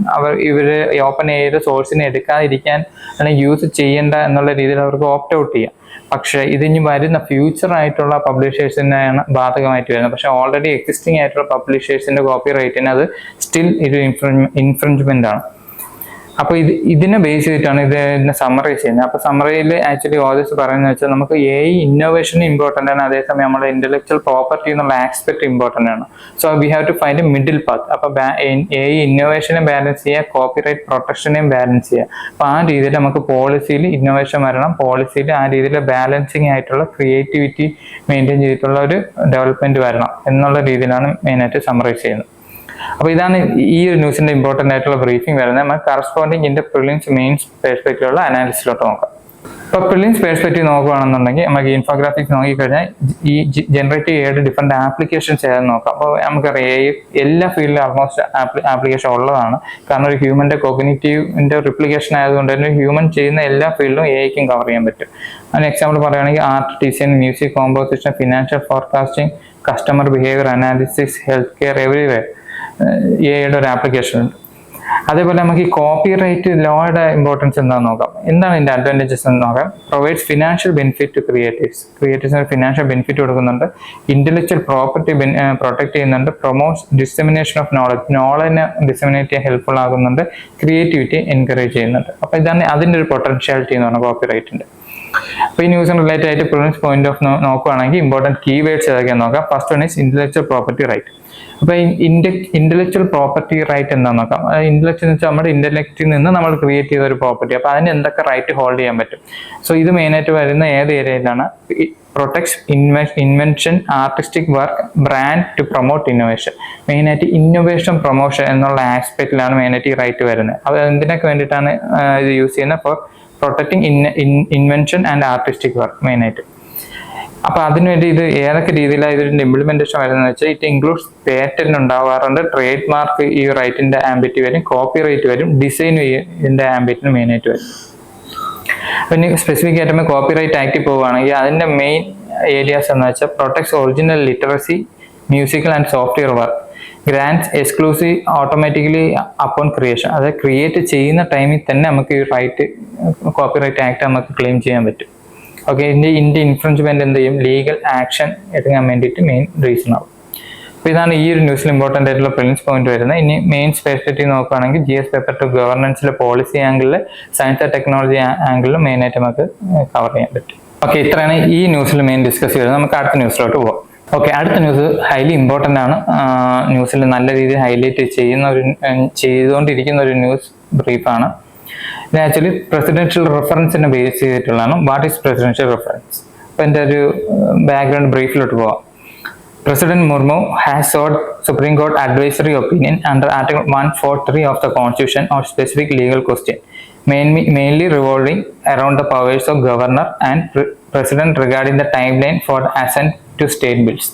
Speaker 1: ഇവര് OpenAIയുടെ സോഴ്സിനെ എടുക്കാതിരിക്കാൻ അല്ലെങ്കിൽ യൂസ് ചെയ്യേണ്ട എന്നുള്ള രീതിയിൽ അവർക്ക് ഓപ്റ്റ് ഔട്ട് ചെയ്യാം. പക്ഷേ ഇതിനി വരുന്ന ഫ്യൂച്ചർ ആയിട്ടുള്ള പബ്ലിഷേഴ്സിനാണ് ബാധകമായിട്ട് വരുന്നത്. പക്ഷെ ഓൾറെഡി എക്സിസ്റ്റിംഗ് ആയിട്ടുള്ള പബ്ലിഷേഴ്സിന്റെ കോപ്പി റൈറ്റിന് അത് സ്റ്റിൽ ഒരു ഇൻഫ്രിഞ്ച്മെന്റ് ആണ്. അപ്പോൾ ഇതിനെ ബേസ് ചെയ്തിട്ടാണ് ഇതിനെ സമ്മറൈസ് ചെയ്യുന്നത്. അപ്പോൾ സമ്മറിയിൽ ആക്ച്വലി ഓതേഴ്സ് പറയുന്നത് വെച്ചാൽ നമുക്ക് AI ഇന്നോവേഷൻ ഇമ്പോർട്ടൻ്റ് ആണ്, അതേസമയം നമ്മുടെ ഇന്റലക്ച്വൽ പ്രോപ്പർട്ടി എന്നുള്ള ആസ്പെക്ട് ഇമ്പോർട്ടൻ്റ് ആണ്. So we have to find a middle path. അപ്പോൾ AI ഇന്നോവേഷനെ ബാലൻസ് ചെയ്യുക, കോപ്പിറൈറ്റ് പ്രൊട്ടക്ഷനെയും ബാലൻസ് ചെയ്യുക. അപ്പോൾ ആ രീതിയിൽ നമുക്ക് പോളിസിയിൽ ഇന്നോവേഷൻ വരണം, പോളിസിയിൽ ആ രീതിയിൽ ബാലൻസിങ് ആയിട്ടുള്ള ക്രിയേറ്റിവിറ്റി മെയിൻറ്റെയിൻ ചെയ്തിട്ടുള്ള ഒരു ഡെവലപ്മെന്റ് വരണം എന്നുള്ള രീതിയിലാണ് മെയിനായിട്ട് സമ്മറൈസ് ചെയ്യുന്നത്. അപ്പോൾ ഇതാണ് ഈ ഒരു ന്യൂസിന്റെ ഇമ്പോർട്ടൻ്റ് ആയിട്ടുള്ള ബ്രീഫിംഗ് വരുന്നത്. നമുക്ക് കറസ്പോണ്ടിങ് ഇതിന്റെ പ്രിലിംസ് മെയിൻസ് പെർസ്പെക്റ്റീവുള്ള അനാലിസിലോട്ട് നോക്കാം. ഇപ്പോൾ പ്രിലിംസ് പെർസ്പെക്റ്റീവ് നോക്കുകയാണെന്നുണ്ടെങ്കിൽ നമുക്ക് ഇൻഫോഗ്രാഫിക്സ് നോക്കിക്കഴിഞ്ഞാൽ ഈ ജനറേറ്റീവ് AI ഡിഫറെന്റ് ആപ്ലിക്കേഷൻസ് ഏതെന്ന് നോക്കാം. അപ്പോൾ നമുക്കറിയാം എല്ലാ ഫീൽഡിലും ആൾമോസ്റ്റ് ആപ്ലിക്കേഷൻ ഉള്ളതാണ്. കാരണം ഒരു ഹ്യൂമന്റെ കോഗ്നിറ്റീവിന്റെ റിപ്ലിക്കേഷൻ ആയതുകൊണ്ട് തന്നെ ഹ്യൂമൻ ചെയ്യുന്ന എല്ലാ ഫീൽഡിലും AIക്കും കവർ ചെയ്യാൻ പറ്റും. അതിന് എക്സാമ്പിൾ പറയുകയാണെങ്കിൽ art, design, music composition, financial forecasting, customer behaviour analysis, health care, everywhere AIയുടെ ഒരു ആപ്ലിക്കേഷൻ ഉണ്ട്. അതേപോലെ നമുക്ക് ഈ കോപ്പിറൈറ്റ് ലോയുടെ ഇമ്പോർട്ടൻസ് എന്താണെന്ന് നോക്കാം. എന്താണ് ഇതിന്റെ അഡ്വാൻറ്റേജസ് എന്ന് നോക്കാം. പ്രൊവൈഡ്സ് ഫിനാൻഷ്യൽ ബെനിഫിറ്റ് ടു ക്രിയേറ്റേഴ്സിന് ഫിനാൻഷ്യൽ ബെനിഫിറ്റ് കൊടുക്കുന്നുണ്ട്, ഇന്റലക്ച്വൽ പ്രോപ്പർട്ടി പ്രൊട്ടക്ട് ചെയ്യുന്നുണ്ട്, പ്രൊമോട്ട്സ് ഡിസെമിനേഷൻ ഓഫ് നോളജിനെ ഡിസെമിനേറ്റ് ചെയ്യാൻ ഹെൽപ്ഫുൾ ആകുന്നുണ്ട്, ക്രിയേറ്റിവിറ്റി എൻകറേജ് ചെയ്യുന്നുണ്ട്. അപ്പോൾ ഇതാണ് അതിൻ്റെ ഒരു പൊട്ടൻഷ്യാലിറ്റി എന്ന് പറഞ്ഞാൽ കോപ്പിറൈറ്റിന്റെ. അപ്പോൾ ഈ ന്യൂസിന് റിലേറ്റഡ് ആയിട്ട് പ്രിലിംസ് പോയിന്റ് ഓഫ് നോക്കുകയാണെങ്കിൽ ഇമ്പോർട്ടൻറ്റ് കീവേഡ്സ് ഏതൊക്കെയാണെന്ന് നോക്കാം. First one is intellectual property right. അപ്പോൾ ഇന്റലക്ച്വൽ പ്രോപ്പർട്ടി റൈറ്റ് എന്താണെന്ന് നോക്കാം. ഇന്റലക്ച്വൽ എന്ന് വെച്ചാൽ നമ്മുടെ ഇന്റലക്റ്റിൽ നിന്ന് നമ്മൾ ക്രിയേറ്റ് ചെയ്ത ഒരു പ്രോപ്പർട്ടി. അപ്പോൾ അതിന് എന്തൊക്കെ റൈറ്റ് ഹോൾഡ് ചെയ്യാൻ പറ്റും. സോ ഇത് മെയിനായിട്ട് വരുന്ന ഏത് ഏരിയയിലാണ്? Protects invention, artistic work, brand to promote innovation. മെയിനായിട്ട് ഇന്നോവേഷൻ പ്രൊമോഷൻ എന്നുള്ള ആസ്പെക്റ്റിലാണ് മെയിനായിട്ട് ഈ റൈറ്റ് വരുന്നത്. അത് എന്തിനൊക്കെ വേണ്ടിയിട്ടാണ് ഇത് യൂസ് ചെയ്യുന്നത്? For protecting invention and artistic work മെയിനായിട്ട്. അപ്പോൾ അതിനുവേണ്ടി ഇത് ഏതൊക്കെ രീതിയിലാണ് ഇതിന്റെ ഇംപ്ലിമെന്റേഷൻ വരുന്നത് വെച്ചാൽ ഇറ്റ് ഇൻക്ലൂഡ്സ് പേറ്റന്റ് ഉണ്ടാവാറുണ്ട്, ട്രേഡ് മാർക്ക് ഈ റൈറ്റിന്റെ ആംബിറ്റ് വരും, കോപ്പി റൈറ്റ് വരും, ഡിസൈൻ ഇതിന്റെ ആംബിറ്റിന് മെയിൻ ആയിട്ട് വരും. പിന്നെ സ്പെസിഫിക് ആയിട്ട് കോപ്പി റൈറ്റ് ആക്ടിൽ പോവുകയാണെങ്കിൽ അതിന്റെ മെയിൻ ഏരിയാസ് എന്ന് വെച്ചാൽ protects original literacy, musical and software work, grants exclusive automatically upon creation. അത് ക്രിയേറ്റ് ചെയ്യുന്ന ടൈമിൽ തന്നെ നമുക്ക് ഈ റൈറ്റ് കോപ്പി റൈറ്റ് ആക്ട് നമുക്ക് ക്ലെയിം ചെയ്യാൻ പറ്റും. ഓക്കെ, ഇതിന്റെ ഇൻഫ്രിഞ്ച്മെന്റ് എന്ത് ചെയ്യും, ലീഗൽ ആക്ഷൻ എടുക്കാൻ വേണ്ടിയിട്ട് മെയിൻ റീസൺ ആവും. അപ്പോൾ ഇതാണ് ഈ ഒരു ന്യൂസിൽ ഇമ്പോർട്ടൻ്റ് ആയിട്ടുള്ള പ്രിലിംസ് പോയിന്റ് വരുന്നത്. ഇനി മെയിൻ പെർസ്പെക്റ്റീവ് നോക്കുകയാണെങ്കിൽ GS പേപ്പർ 2 ഗവർണൻസിലെ പോളിസി ആംഗിളിൽ, സയൻസ് ആൻഡ് ടെക്നോളജി ആംഗിളിൽ മെയിൻ ആയിട്ട് നമുക്ക് കവർ ചെയ്യാൻ പറ്റും. ഓക്കെ, ഇത്രയാണ് ഈ ന്യൂസിൽ മെയിൻ ഡിസ്കസ് ചെയ്തത്. നമുക്ക് അടുത്ത ന്യൂസിലോട്ട് പോകാം. ഓക്കെ, അടുത്ത ന്യൂസ് ഹൈലി ഇമ്പോർട്ടൻ്റ് ആണ്. ന്യൂസിൽ നല്ല രീതിയിൽ ഹൈലൈറ്റ് ചെയ്തുകൊണ്ടിരിക്കുന്ന ഒരു ന്യൂസ് ബ്രീഫാണ്. ഇത് ആക്ച്വലി പ്രസിഡൻഷ്യൽ റെഫറൻസിനെ ബേസ് ചെയ്തിട്ടുള്ളതാണ്. What is presidential reference? അപ്പോൾ എൻ്റെ ഒരു ബാക്ക്ഗ്രൗണ്ട് ബ്രീഫിലോട്ട് പോവാം. President Murmu has sought Supreme Court advisory opinion under Article 143 of the Constitution on specific legal question, mainly revolving around the powers of governor and president regarding the timeline for assent to state bills.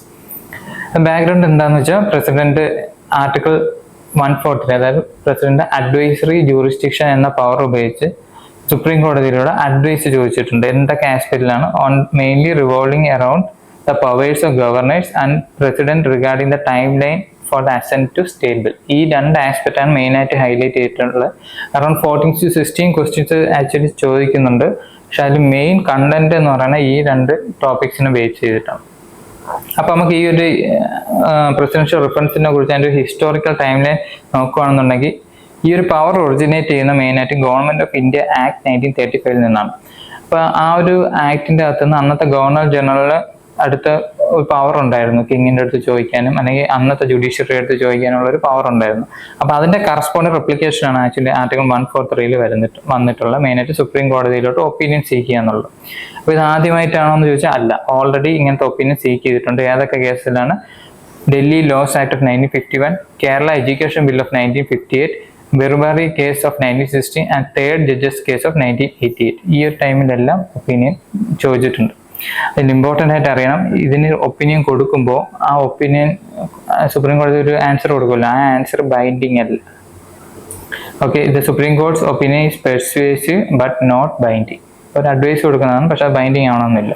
Speaker 1: The background എന്താണെന്ന് വെച്ചാൽ പ്രസിഡന്റ് ആർട്ടിക്കിൾ 143, അതായത് പ്രസിഡന്റ് അഡ്വൈസറി ജൂറിസ്ഡിക്ഷൻ എന്ന പവർ ഉപയോഗിച്ച് സുപ്രീം കോടതിയിലൂടെ അഡ്വൈസ് ചോദിച്ചിട്ടുണ്ട്. എന്തൊക്കെ ആസ്പെക്റ്റിലാണ്? On mainly revolving around the powers of governors and president regarding the timeline for the assent to state bill. ഈ രണ്ട് ആസ്പെക്റ്റ് ആണ് മെയിൻ ആയിട്ട് ഹൈലൈറ്റ് ചെയ്തിട്ടുള്ളത്. അറൌണ്ട് 14 to 16 ക്വസ്റ്റ്യൻസ് ആക്ച്വലി ചോദിക്കുന്നുണ്ട്. പക്ഷെ അതിൽ മെയിൻ കണ്ടന്റ് എന്ന് പറയുന്നത് ഈ രണ്ട് ടോപ്പിക്സിനെ ബേസ് ചെയ്തിട്ടാണ്. അപ്പൊ നമുക്ക് ഈ ഒരു പ്രസിഡൻഷ്യൽ റെഫറൻസിനെ കുറിച്ച് അതിന്റെ ഹിസ്റ്റോറിക്കൽ ടൈം ലൈൻ നോക്കുകയാണെന്നുണ്ടെങ്കിൽ ഈ ഒരു പവർ ഒറിജിനേറ്റ് ചെയ്യുന്ന മെയിൻ ആയിട്ട് ഗവൺമെന്റ് ഓഫ് ഇന്ത്യ ആക്ട് 1935 നിന്നാണ്. അപ്പൊ ആ ഒരു ആക്ടിന്റെ അകത്തുനിന്ന് അന്നത്തെ ഗവർണർ ജനറലിന് അടുത്ത ഒരു പവർ ഉണ്ടായിരുന്നു, കിങ്ങിന്റെ അടുത്ത് ചോദിക്കാനും അല്ലെങ്കിൽ അന്നത്തെ ജുഡീഷ്യറി അടുത്ത് ചോദിക്കാനുള്ള ഒരു പവർ ഉണ്ടായിരുന്നു. അപ്പൊ അതിന്റെ കറസ്പോണ്ടിങ് റെപ്ലിക്കേഷൻ ആണ് ആക്ച്വലി ആർട്ടിക്കിൾ 143 വന്നിട്ടുള്ള മെയിനായിട്ട് സുപ്രീം കോടതിയിലോട്ട് ഒപ്പീനിയൻ സീക്ക് ചെയ്യാന്നുള്ളത്. അപ്പൊ ഇത് ആദ്യമായിട്ടാണോ എന്ന് ചോദിച്ചാൽ അല്ല, ഓൾറെഡി ഇങ്ങനത്തെ ഒപ്പീനിയൻ സീക്ക് ചെയ്തിട്ടുണ്ട്. ഏതൊക്കെ കേസിലാണ്? Delhi laws act of 1951, Kerala education bill of 1958, Berubari case of 1960 and third judges case of 1988. ഈ ഒരു ടൈമിലെല്ലാം ഒപ്പീനിയൻ ചോദിച്ചിട്ടുണ്ട്. അതിൽ ഇമ്പോർട്ടൻ്റ് ആയിട്ട് അറിയണം, ഇതിന് ഒപ്പീനിയൻ കൊടുക്കുമ്പോൾ ആ ഒപ്പീനിയൻ സുപ്രീം കോടതി ഒരു ആൻസർ കൊടുക്കുമല്ലോ, ആ ആൻസർ ബൈൻഡിങ് അല്ല. ഓക്കെ, ഇത് supreme court's opinion is persuasive but not binding. ഒരു അഡ്വൈസ് കൊടുക്കുന്നതാണ്, പക്ഷെ അത് ബൈൻഡിങ് ആവണമെന്നില്ല.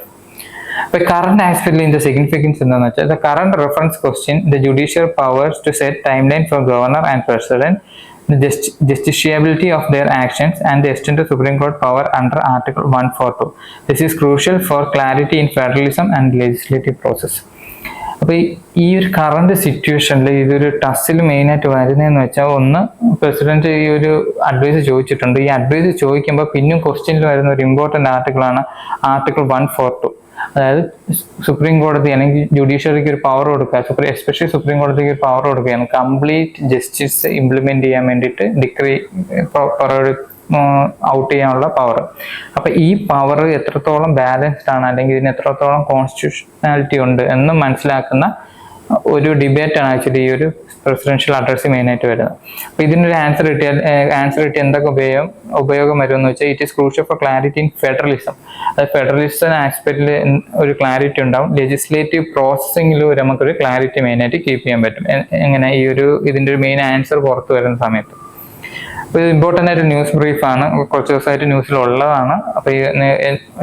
Speaker 1: അപ്പൊ കറന്റ് ആസ്പെക്ടിൽ ഇതിന്റെ സിഗ്നിഫിക്കൻസ് എന്താണെന്ന് വെച്ചാൽ the current reference question the judicial powers to set time line for governor and president, the justiciability of their actions and the extent of Supreme Court power under Article 142. This is crucial for clarity in federalism and legislative process. അപ്പോൾ ഈ ഒരു കറണ്ട് സിറ്റുവേഷനിൽ ഇതൊരു ടസ്സിൽ മെയിനായിട്ട് വരുന്നതെന്ന് വെച്ചാൽ, ഒന്ന് പ്രസിഡന്റ് ഈ ഒരു അഡ്വൈസ് ചോദിച്ചിട്ടുണ്ട്. ഈ അഡ്വൈസ് ചോദിക്കുമ്പോൾ പിന്നും ക്വസ്റ്റ്യനിൽ വരുന്ന ഒരു ഇമ്പോർട്ടൻ്റ് ആർട്ടിക്കിളാണ് ആർട്ടിക്കിൾ 142. അതായത് സുപ്രീം കോടതി അല്ലെങ്കിൽ ജുഡീഷ്യറിക്ക് ഒരു പവർ കൊടുക്കുക, എസ്പെഷ്യലി സുപ്രീം കോടതിക്ക് ഒരു പവർ കൊടുക്കുകയാണ് കംപ്ലീറ്റ് ജസ്റ്റിസ് ഇംപ്ലിമെന്റ് ചെയ്യാൻ വേണ്ടിയിട്ട് ഡിക്രി ഔട്ട് ചെയ്യാനുള്ള പവർ. അപ്പൊ ഈ പവർ എത്രത്തോളം ബാലൻസ്ഡ് ആണ് അല്ലെങ്കിൽ ഇതിന് എത്രത്തോളം കോൺസ്റ്റിറ്റ്യൂഷണാലിറ്റി ഉണ്ട് എന്ന് മനസ്സിലാക്കുന്ന ഒരു ഡിബേറ്റ് ആണ് ആക്ച്വലി ഈ ഒരു പ്രസിഡൻഷ്യൽ അഡ്രസ് മെയിൻ ആയിട്ട് വരുന്നത്. അപ്പൊ ഇതിനൊരു ആൻസർ കിട്ടിയ എന്തൊക്കെ ഉപയോഗം വരുമെന്ന് വെച്ചാൽ it is crucial for clarity in federalism. അത് ഫെഡറലിസം ആസ്പെക്റ്റിൽ ഒരു ക്ലാരിറ്റി ഉണ്ടാവും. ലെജിസ്ലേറ്റീവ് പ്രോസസ്സിംഗിലും നമുക്കൊരു ക്ലാരിറ്റി മെയിൻ ആയിട്ട് കീപ്പ് ചെയ്യാൻ പറ്റും. എങ്ങനെ ഇതിന്റെ ഒരു മെയിൻ ആൻസർ പുറത്തു വരുന്ന സമയത്ത്. അപ്പോൾ ഇത് ഇമ്പോർട്ടൻ്റ് ആയിട്ട് ന്യൂസ് ബ്രീഫാണ്, കുറച്ച് ദിവസമായിട്ട് ന്യൂസിൽ ഉള്ളതാണ്. അപ്പോൾ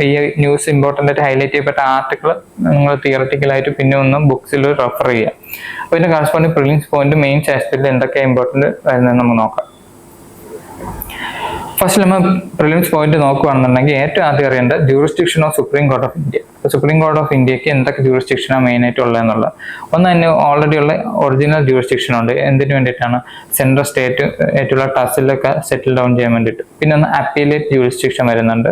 Speaker 1: ഈ ന്യൂസ് ഇമ്പോർട്ടൻ്റ് ആയിട്ട് ഹൈലൈറ്റ് ചെയ്യപ്പെട്ട ആർട്ടിക്കിൾ നിങ്ങൾ തിയററ്റിക്കലായിട്ട് പിന്നെ ഒന്ന് ബുക്സിൽ റെഫർ ചെയ്യുക. അപ്പോൾ ഇതിന്റെ കറസ്പോണ്ടിങ് പ്രിലിംസ് പോയിന്റ് മെയിൻ ആസ്പെക്റ്റിൽ എന്തൊക്കെ ഇമ്പോർട്ടൻ്റ് വരുന്നതെന്ന് നമുക്ക് നോക്കാം. ഫസ്റ്റ് നമ്മൾ പ്രിലിംസ് പോയിന്റ് നോക്കുകയാണെന്നുണ്ടെങ്കിൽ ഏറ്റവും ആദ്യം അറിയേണ്ടത് jurisdiction of supreme court of India. Supreme court of ഇന്ത്യക്ക് എന്തൊക്കെ ജൂറിസ്ഡിക്ഷനാണ് മെയിൻ ആയിട്ട് ഉള്ളതെന്നുള്ളത്. ഒന്ന് തന്നെ ഓൾറെഡി ഉള്ള ഒറിജിനൽ ജൂറിസ്ഡിക്ഷൻ ഉണ്ട്. എന്തിനു വേണ്ടിയിട്ടാണ്? സെൻട്രൽ സ്റ്റേറ്റ് ആയിട്ടുള്ള ടസിലൊക്കെ സെറ്റിൽ ഡൗൺ ചെയ്യാൻ വേണ്ടിയിട്ട്. പിന്നെ ഒന്ന് അപ്പീലേറ്റ് ജൂറിസ്ഡിക്ഷൻ വരുന്നുണ്ട്.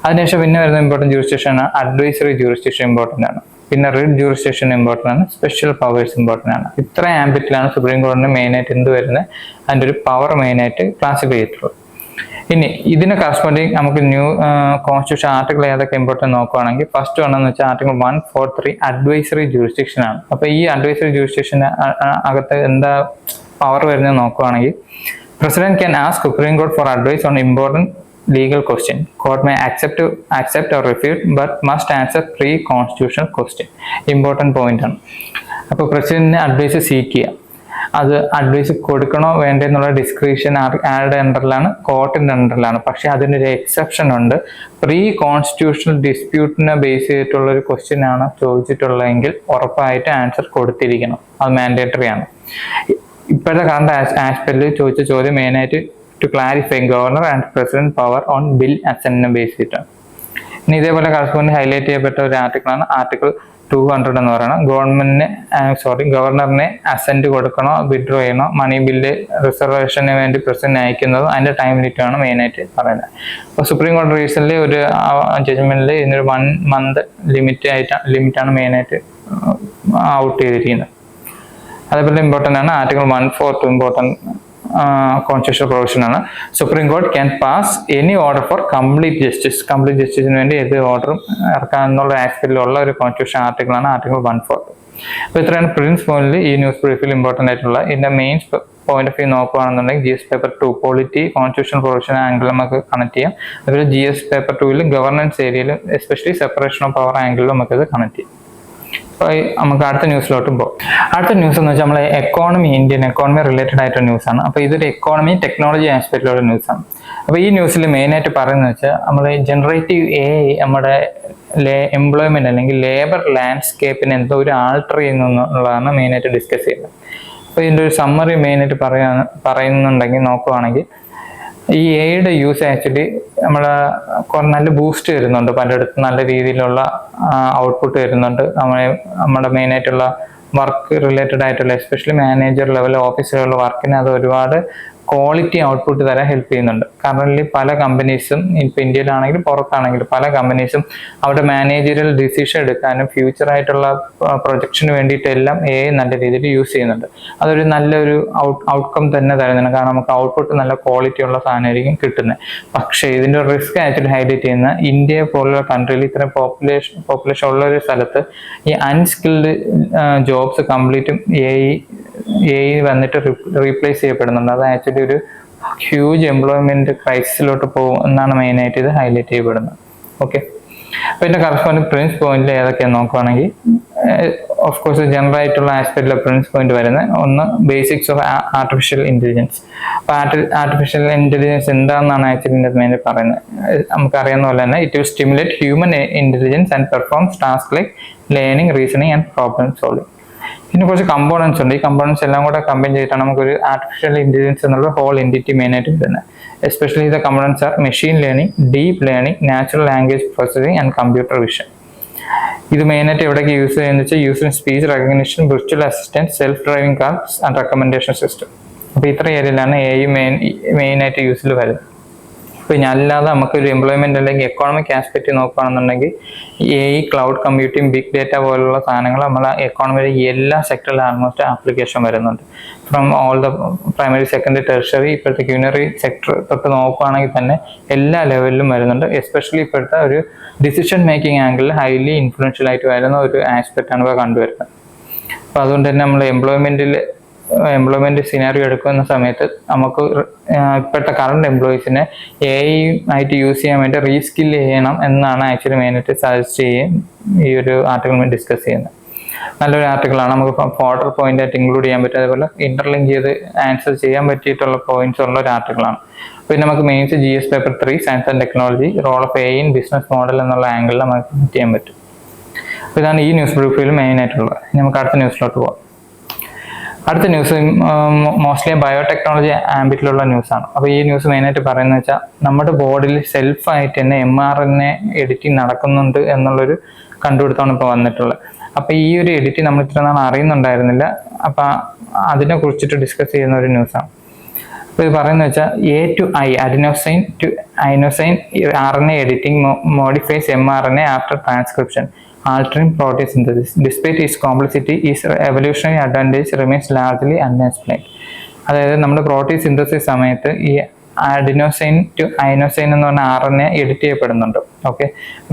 Speaker 1: അതിനുശേഷം പിന്നെ വരുന്ന ഇമ്പോർട്ടൻറ്റ് ജൂറിസ്ഡിക്ഷൻ ആണ് അഡ്വൈസറി ജൂറിസ്ഡിക്ഷൻ ഇമ്പോർട്ടൻ്റ് ആണ്. പിന്നെ റിഡ് ജൂറിസ്ഡിക്ഷൻ ഇമ്പോർട്ടൻ്റ് ആണ്. സ്പെഷ്യൽ പവേഴ്സ് ഇമ്പോർട്ടൻ്റ് ആണ്. ഇത്ര ആംബിറ്റിലാണ് സുപ്രീം കോടതിന് മെയിൻ ആയിട്ട് എന്ത് വരുന്നത്, അതിൻ്റെ ഒരു പവർ മെയിൻ ആയിട്ട് ക്ലാസിഫൈ ചെയ്തിട്ടുള്ളത്. ഇനി ഇതിന് കറസ്പോണ്ടിങ് നമുക്ക് ന്യൂ കോൺസ്റ്റിറ്റ്യൂഷൻ ആർട്ടിക്കിൾ ഏതൊക്കെ ഇമ്പോർട്ടൻ്റ് നോക്കുകയാണെങ്കിൽ ഫസ്റ്റ് വേണമെന്ന് വെച്ചാൽ ആർട്ടിക്കിൾ 143 അഡ്വൈസറി ജൂറിസ്ഡിക്ഷൻ ആണ്. അപ്പൊ ഈ അഡ്വൈസറി ജൂറിസ്ഡിക്ഷന് അകത്ത് എന്താ പവർ വരുന്നത് നോക്കുകയാണെങ്കിൽ president can ask supreme court for advice on important legal question. Court may accept or refute, but must answer pre-constitutional question. Important point ആണ്. അപ്പോൾ പ്രസിഡന്റിന് അഡ്വൈസ് സീക്ക് ചെയ്യാം. അത് അഡ്വൈസ് കൊടുക്കണോ വേണ്ടേ എന്നുള്ള ഡിസ്ക്രിപ്ഷൻ ആരുടെ അണ്ടറിലാണ്? കോർട്ടിന്റെ അണ്ടറിലാണ്. പക്ഷെ അതിനൊരു എക്സെപ്ഷൻ ഉണ്ട്. പ്രീ കോൺസ്റ്റിറ്റ്യൂഷണൽ ഡിസ്പ്യൂട്ടിനെ ബേസ് ചെയ്തിട്ടുള്ള ഒരു ക്വസ്റ്റ്യൻ ആണ് ചോദിച്ചിട്ടുള്ളതെങ്കിൽ ഉറപ്പായിട്ട് ആൻസർ കൊടുത്തിരിക്കണം. അത് മാൻഡേറ്ററി ആണ്. ഇപ്പോഴത്തെ കറണ്ട് ആസ്പെക്റ്റിൽ ചോദിച്ച ചോദ്യം മെയിനായിട്ട് to clarify governor and president power on bill അസെന്റിനെ ബേസ് ചെയ്തിട്ടാണ്. ഇനി ഇതേപോലെ കറസ്പോണ്ട് ഹൈലൈറ്റ് ചെയ്യപ്പെട്ട ഒരു ആർട്ടിക്കിളാണ് ആർട്ടിക്കിൾ 200 എന്ന് പറയുന്നത്. ഗവർണറിനെ അസെന്റ് കൊടുക്കണോ വിഡ്രോ ചെയ്യണോ, മണി ബില്ല് റിസർവേഷന് വേണ്ടി പ്രസിഡന്റ് അയക്കുന്നതും അതിന്റെ ടൈം ലിമിറ്റാണ് മെയിനായിട്ട് പറയുന്നത്. അപ്പോൾ സുപ്രീം കോടതി റീസെന്റ് ഒരു ജഡ്ജ്മെന്റിൽ ഇതിനൊരു 1 month ലിമിറ്റാണ് മെയിനായിട്ട് ഔട്ട് ചെയ്തിരിക്കുന്നത്. അതേപോലെ ഇമ്പോർട്ടൻ്റ് ആണ് ആർട്ടിക്കിൾ 142 ഇമ്പോർട്ടൻറ്റ് കോൺസ്റ്റിറ്റ്യൂഷണൽ പ്രൊവിഷൻ ആണ്. Supreme court can pass any order for complete ജസ്റ്റിസിന് വേണ്ടി ഏത് ഓർഡറും ഇറക്കാമെന്നുള്ള ആസ്പെക്റ്റിലുള്ള ഒരു കോൺസ്റ്റിറ്റ്യൂഷൻ ആർട്ടിക്കിളാണ് ആർട്ടിക്കിൾ 142. അപ്പോൾ ഇത്രയാണ് പ്രിലിംസ് പോയിന്റിൽ ഈ ന്യൂസ് ബ്രീഫിൽ ഇമ്പോർട്ടൻ്റ് ആയിട്ടുള്ള. ഇതിന്റെ മെയിൻ പോയിന്റ് ഓഫ് വ്യൂ നോക്കുകയാണെന്നുണ്ടെങ്കിൽ GS paper 2 polity constitution provision angle നമുക്ക് കണക്ട് ചെയ്യാം. അതുപോലെ GS പേപ്പർ 2 ഗവർണൻസ് ഏരിയയിൽ എസ്പെഷ്യലി സെപ്പറേഷൻ ഓഫ് പവർ ആംഗിളിൽ നമുക്കത് കണക്ട് ചെയ്യാം. അപ്പോൾ നമുക്ക് അടുത്ത ന്യൂസിലോട്ടും പോകും. അടുത്ത ന്യൂസ് എന്ന് വെച്ചാൽ നമ്മളെ ഇന്ത്യൻ എക്കോണമി റിലേറ്റഡ് ആയിട്ടുള്ള ന്യൂസാണ്. അപ്പോൾ ഇതൊരു എക്കോണമി ടെക്നോളജി ആസ്പെക്റ്റിലുള്ള ന്യൂസാണ്. അപ്പോൾ ഈ ന്യൂസിൽ മെയിനായിട്ട് പറയുന്നത് വെച്ചാൽ നമ്മൾ ജനറേറ്റീവ് AI നമ്മുടെ എംപ്ലോയ്മെന്റ് അല്ലെങ്കിൽ ലേബർ ലാൻഡ്സ്കേപ്പിനെ എന്തോ ഒരു ആൾട്ടർ ചെയ്യുന്നു എന്നുള്ളതാണ് മെയിനായിട്ട് ഡിസ്കസ് ചെയ്യുന്നത്. അപ്പോൾ ഇതിൻ്റെ ഒരു സമ്മറി മെയിനായിട്ട് പറയുന്നുണ്ടെങ്കിൽ നോക്കുവാണെങ്കിൽ ഈ എയുടെ യൂസ് ആക്ച്വലി നമ്മളെ നല്ല ബൂസ്റ്റ് വരുന്നുണ്ട്. പലയിടത്തും നല്ല രീതിയിലുള്ള ഔട്ട്പുട്ട് വരുന്നുണ്ട്. നമ്മുടെ മെയിനായിട്ടുള്ള വർക്ക് റിലേറ്റഡ് ആയിട്ടുള്ള എസ്പെഷ്യലി മാനേജർ ലെവൽ ഓഫീസിലുള്ള വർക്കിന് അത് ഒരുപാട് ക്വാളിറ്റി ഔട്ട്പുട്ട് തരാൻ ഹെൽപ്പ് ചെയ്യുന്നുണ്ട്. കാരണം പല കമ്പനീസും ഇപ്പം ഇന്ത്യയിലാണെങ്കിലും പുറത്താണെങ്കിലും പല കമ്പനീസും അവരുടെ മാനേജറിയൽ ഡിസിഷൻ എടുക്കാനും ഫ്യൂച്ചർ ആയിട്ടുള്ള പ്രൊജക്ഷന് വേണ്ടിയിട്ടെല്ലാം AI നല്ല രീതിയിൽ യൂസ് ചെയ്യുന്നുണ്ട്. അതൊരു നല്ലൊരു ഔട്ട്കം തന്നെ തരുന്നുണ്ട്. കാരണം നമുക്ക് ഔട്ട്പുട്ട് നല്ല ക്വാളിറ്റി ഉള്ള സാധനമായിരിക്കും കിട്ടുന്നത്. പക്ഷേ ഇതിൻ്റെ റിസ്ക് ആക്ച്വലി ഹൈലൈറ്റ് ചെയ്യുന്ന ഇന്ത്യ പോലുള്ള കൺട്രിയിൽ ഇത്രയും പോപ്പുലേഷൻ ഉള്ള ഒരു സ്ഥലത്ത് ഈ അൺസ്കിൽഡ് ജോബ്സ് കംപ്ലീറ്റും AI വന്നിട്ട് റീപ്ലേസ് ചെയ്യപ്പെടുന്നുണ്ട്. അത് ആക്ച്വലി ഒരു ഹ്യൂജ് എംപ്ലോയ്മെന്റ് ക്രൈസിസിലോട്ട് പോകും എന്നാണ് മെയിനായിട്ട് ഇത് ഹൈലൈറ്റ് ചെയ്യപ്പെടുന്നത്. ഓക്കെ, അപ്പോൾ ഇതിന്റെ കറസ്പോണ്ടിങ് പ്രിൻസ് പോയിന്റിൽ ഏതൊക്കെയാണെന്ന് നോക്കുകയാണെങ്കിൽ ഓഫ് കോഴ്സ് ജനറൽ ആയിട്ടുള്ള ആസ്പെക്റ്റിലെ പ്രിൻസ് പോയിന്റ് വരുന്നത് ഒന്ന് ബേസിക്സ് ഓഫ് ആർട്ടിഫിഷ്യൽ ഇന്റലിജൻസ്. അപ്പോൾ ആർട്ടിഫിഷ്യൽ ഇന്റലിജൻസ് എന്താണെന്നാണ് ആക്ച്വലി ഇതിന്റെ മെയിൻ പറയുന്നത്. നമുക്കറിയാവുന്ന പോലെ തന്നെ it will stimulate human intelligence and performs task like learning, reasoning and problem solving. പിന്നെ കുറച്ച് കമ്പോണൻസ് ഉണ്ട്. ഈ കമ്പോണൻസ് എല്ലാം കൂടെ കമ്പൈൻ ചെയ്തിട്ടാണ് നമുക്കൊരു ആർട്ടിഫിഷ്യൽ ഇന്റലിജൻസ് എന്നുള്ള ഹോൾ എൻറ്റിറ്റി മെയിനായിട്ട് വരുന്നത്. Especially the components R machine learning, deep learning, natural language processing and computer vision. ഇത് മെയിനായിട്ട് എവിടേക്ക് യൂസ് ചെയ്യുന്നത് വെച്ചാൽ using speech recognition, virtual assistant, self driving cars and recommendation system. അപ്പോൾ ഇത്ര ഏരിയയിലാണ് AI മെയിനായിട്ട് യൂസിൽ വരുന്നത്. അപ്പോൾ അല്ലാതെ നമുക്കൊരു എംപ്ലോയ്മെന്റ് അല്ലെങ്കിൽ എക്കോണമിക് ആസ്പെക്റ്റ് നോക്കുകയാണെന്നുണ്ടെങ്കിൽ AI, cloud computing, big data പോലുള്ള സാധനങ്ങൾ നമ്മളെ എക്കോണമിയുടെ എല്ലാ സെക്ടറിലും ആൾമോസ്റ്റ് ആപ്ലിക്കേഷൻ വരുന്നുണ്ട്. From all the primary, secondary, tertiary, ഇപ്പോഴത്തെ ക്യൂനറി സെക്ടർ തൊട്ട് നോക്കുകയാണെങ്കിൽ തന്നെ എല്ലാ ലെവലിലും വരുന്നുണ്ട്. എസ്പെഷ്യലി ഇപ്പോഴത്തെ ഒരു ഡിസിഷൻ മേക്കിംഗ് ആംഗിളിൽ ഹൈലി ഇൻഫ്ലുവൻഷ്യൽ ആയിട്ട് വരുന്ന ഒരു ആസ്പെക്റ്റാണ് ഇപ്പോൾ കണ്ടുവരുന്നത്. അപ്പോൾ അതുകൊണ്ട് തന്നെ നമ്മൾ എംപ്ലോയ്മെന്റ് സിനാറിയോ എടുക്കുന്ന സമയത്ത് നമുക്ക് ഇപ്പോഴത്തെ കറണ്ട് എംപ്ലോയീസിനെ AI ആയിട്ട് യൂസ് ചെയ്യാൻ വേണ്ടി റീസ്കിൽ ചെയ്യണം എന്നാണ് ആക്ച്വലി മെയിനായിട്ട് സജസ്റ്റ് ചെയ്യും ഈ ഒരു ആർട്ടിക്കിൾ ഡിസ്കസ് ചെയ്യുന്നത്. നല്ലൊരു ആർട്ടിക്കിളാണ്. നമുക്ക് ഫോർഡർ പോയിന്റ് ആയിട്ട് ഇൻക്ലൂഡ് ചെയ്യാൻ പറ്റും. അതേപോലെ ഇന്റർലിങ്ക് ചെയ്ത് ആൻസർ ചെയ്യാൻ പറ്റിയിട്ടുള്ള പോയിന്റ്സ് ഉള്ള ഒരു ആർട്ടിക്കിളാണ്. പിന്നെ നമുക്ക് mains GS paper 3 science and technology, role of AI in business model എന്നുള്ള ആംഗിളിൽ നമുക്ക് ചെയ്യാൻ പറ്റും. അപ്പോൾ ഇതാണ് ഈ ന്യൂസ് ബ്രീഫിൽ മെയിൻ ആയിട്ടുള്ളത്. നമുക്ക് അടുത്ത ന്യൂസിലോട്ട് പോകാം. അടുത്ത ന്യൂസ് മോസ്റ്റ്ലി ബയോടെക്നോളജി ആംബിറ്റിലുള്ള ന്യൂസാണ്. അപ്പോൾ ഈ ന്യൂസ് മെയിനായിട്ട് പറയുന്നത് വെച്ചാൽ നമ്മുടെ ബോഡിയിൽ സെൽഫായിട്ട് തന്നെ mRNA എഡിറ്റിംഗ് നടക്കുന്നുണ്ട് എന്നുള്ളൊരു കണ്ടുപിടുത്തമാണ് ഇപ്പോൾ വന്നിട്ടുള്ളത്. അപ്പോൾ ഈ ഒരു എഡിറ്റിംഗ് നമ്മൾ ഇത്ര നാൾ അറിയുന്നുണ്ടായിരുന്നില്ല. അപ്പോൾ അതിനെ കുറിച്ചിട്ട് ഡിസ്കസ് ചെയ്യുന്ന ഒരു ന്യൂസാണ്. അപ്പോൾ ഇത് പറയുന്നത് വെച്ചാൽ A to I adenosine to inosine RNA editing modifies mRNA after transcription, altering protein synthesis. Despite its complexity, its evolutionary advantage remains largely unexplained. അതായത് നമ്മുടെ പ്രോട്ടീൻ സിന്തസിസ് സമയത്ത് ഈ അഡിനോസൈൻ ടു ഐനോസൈൻ എന്ന് പറഞ്ഞ RNA എഡിറ്റ് ചെയ്യപ്പെടുന്നുണ്ട്. ഓക്കെ,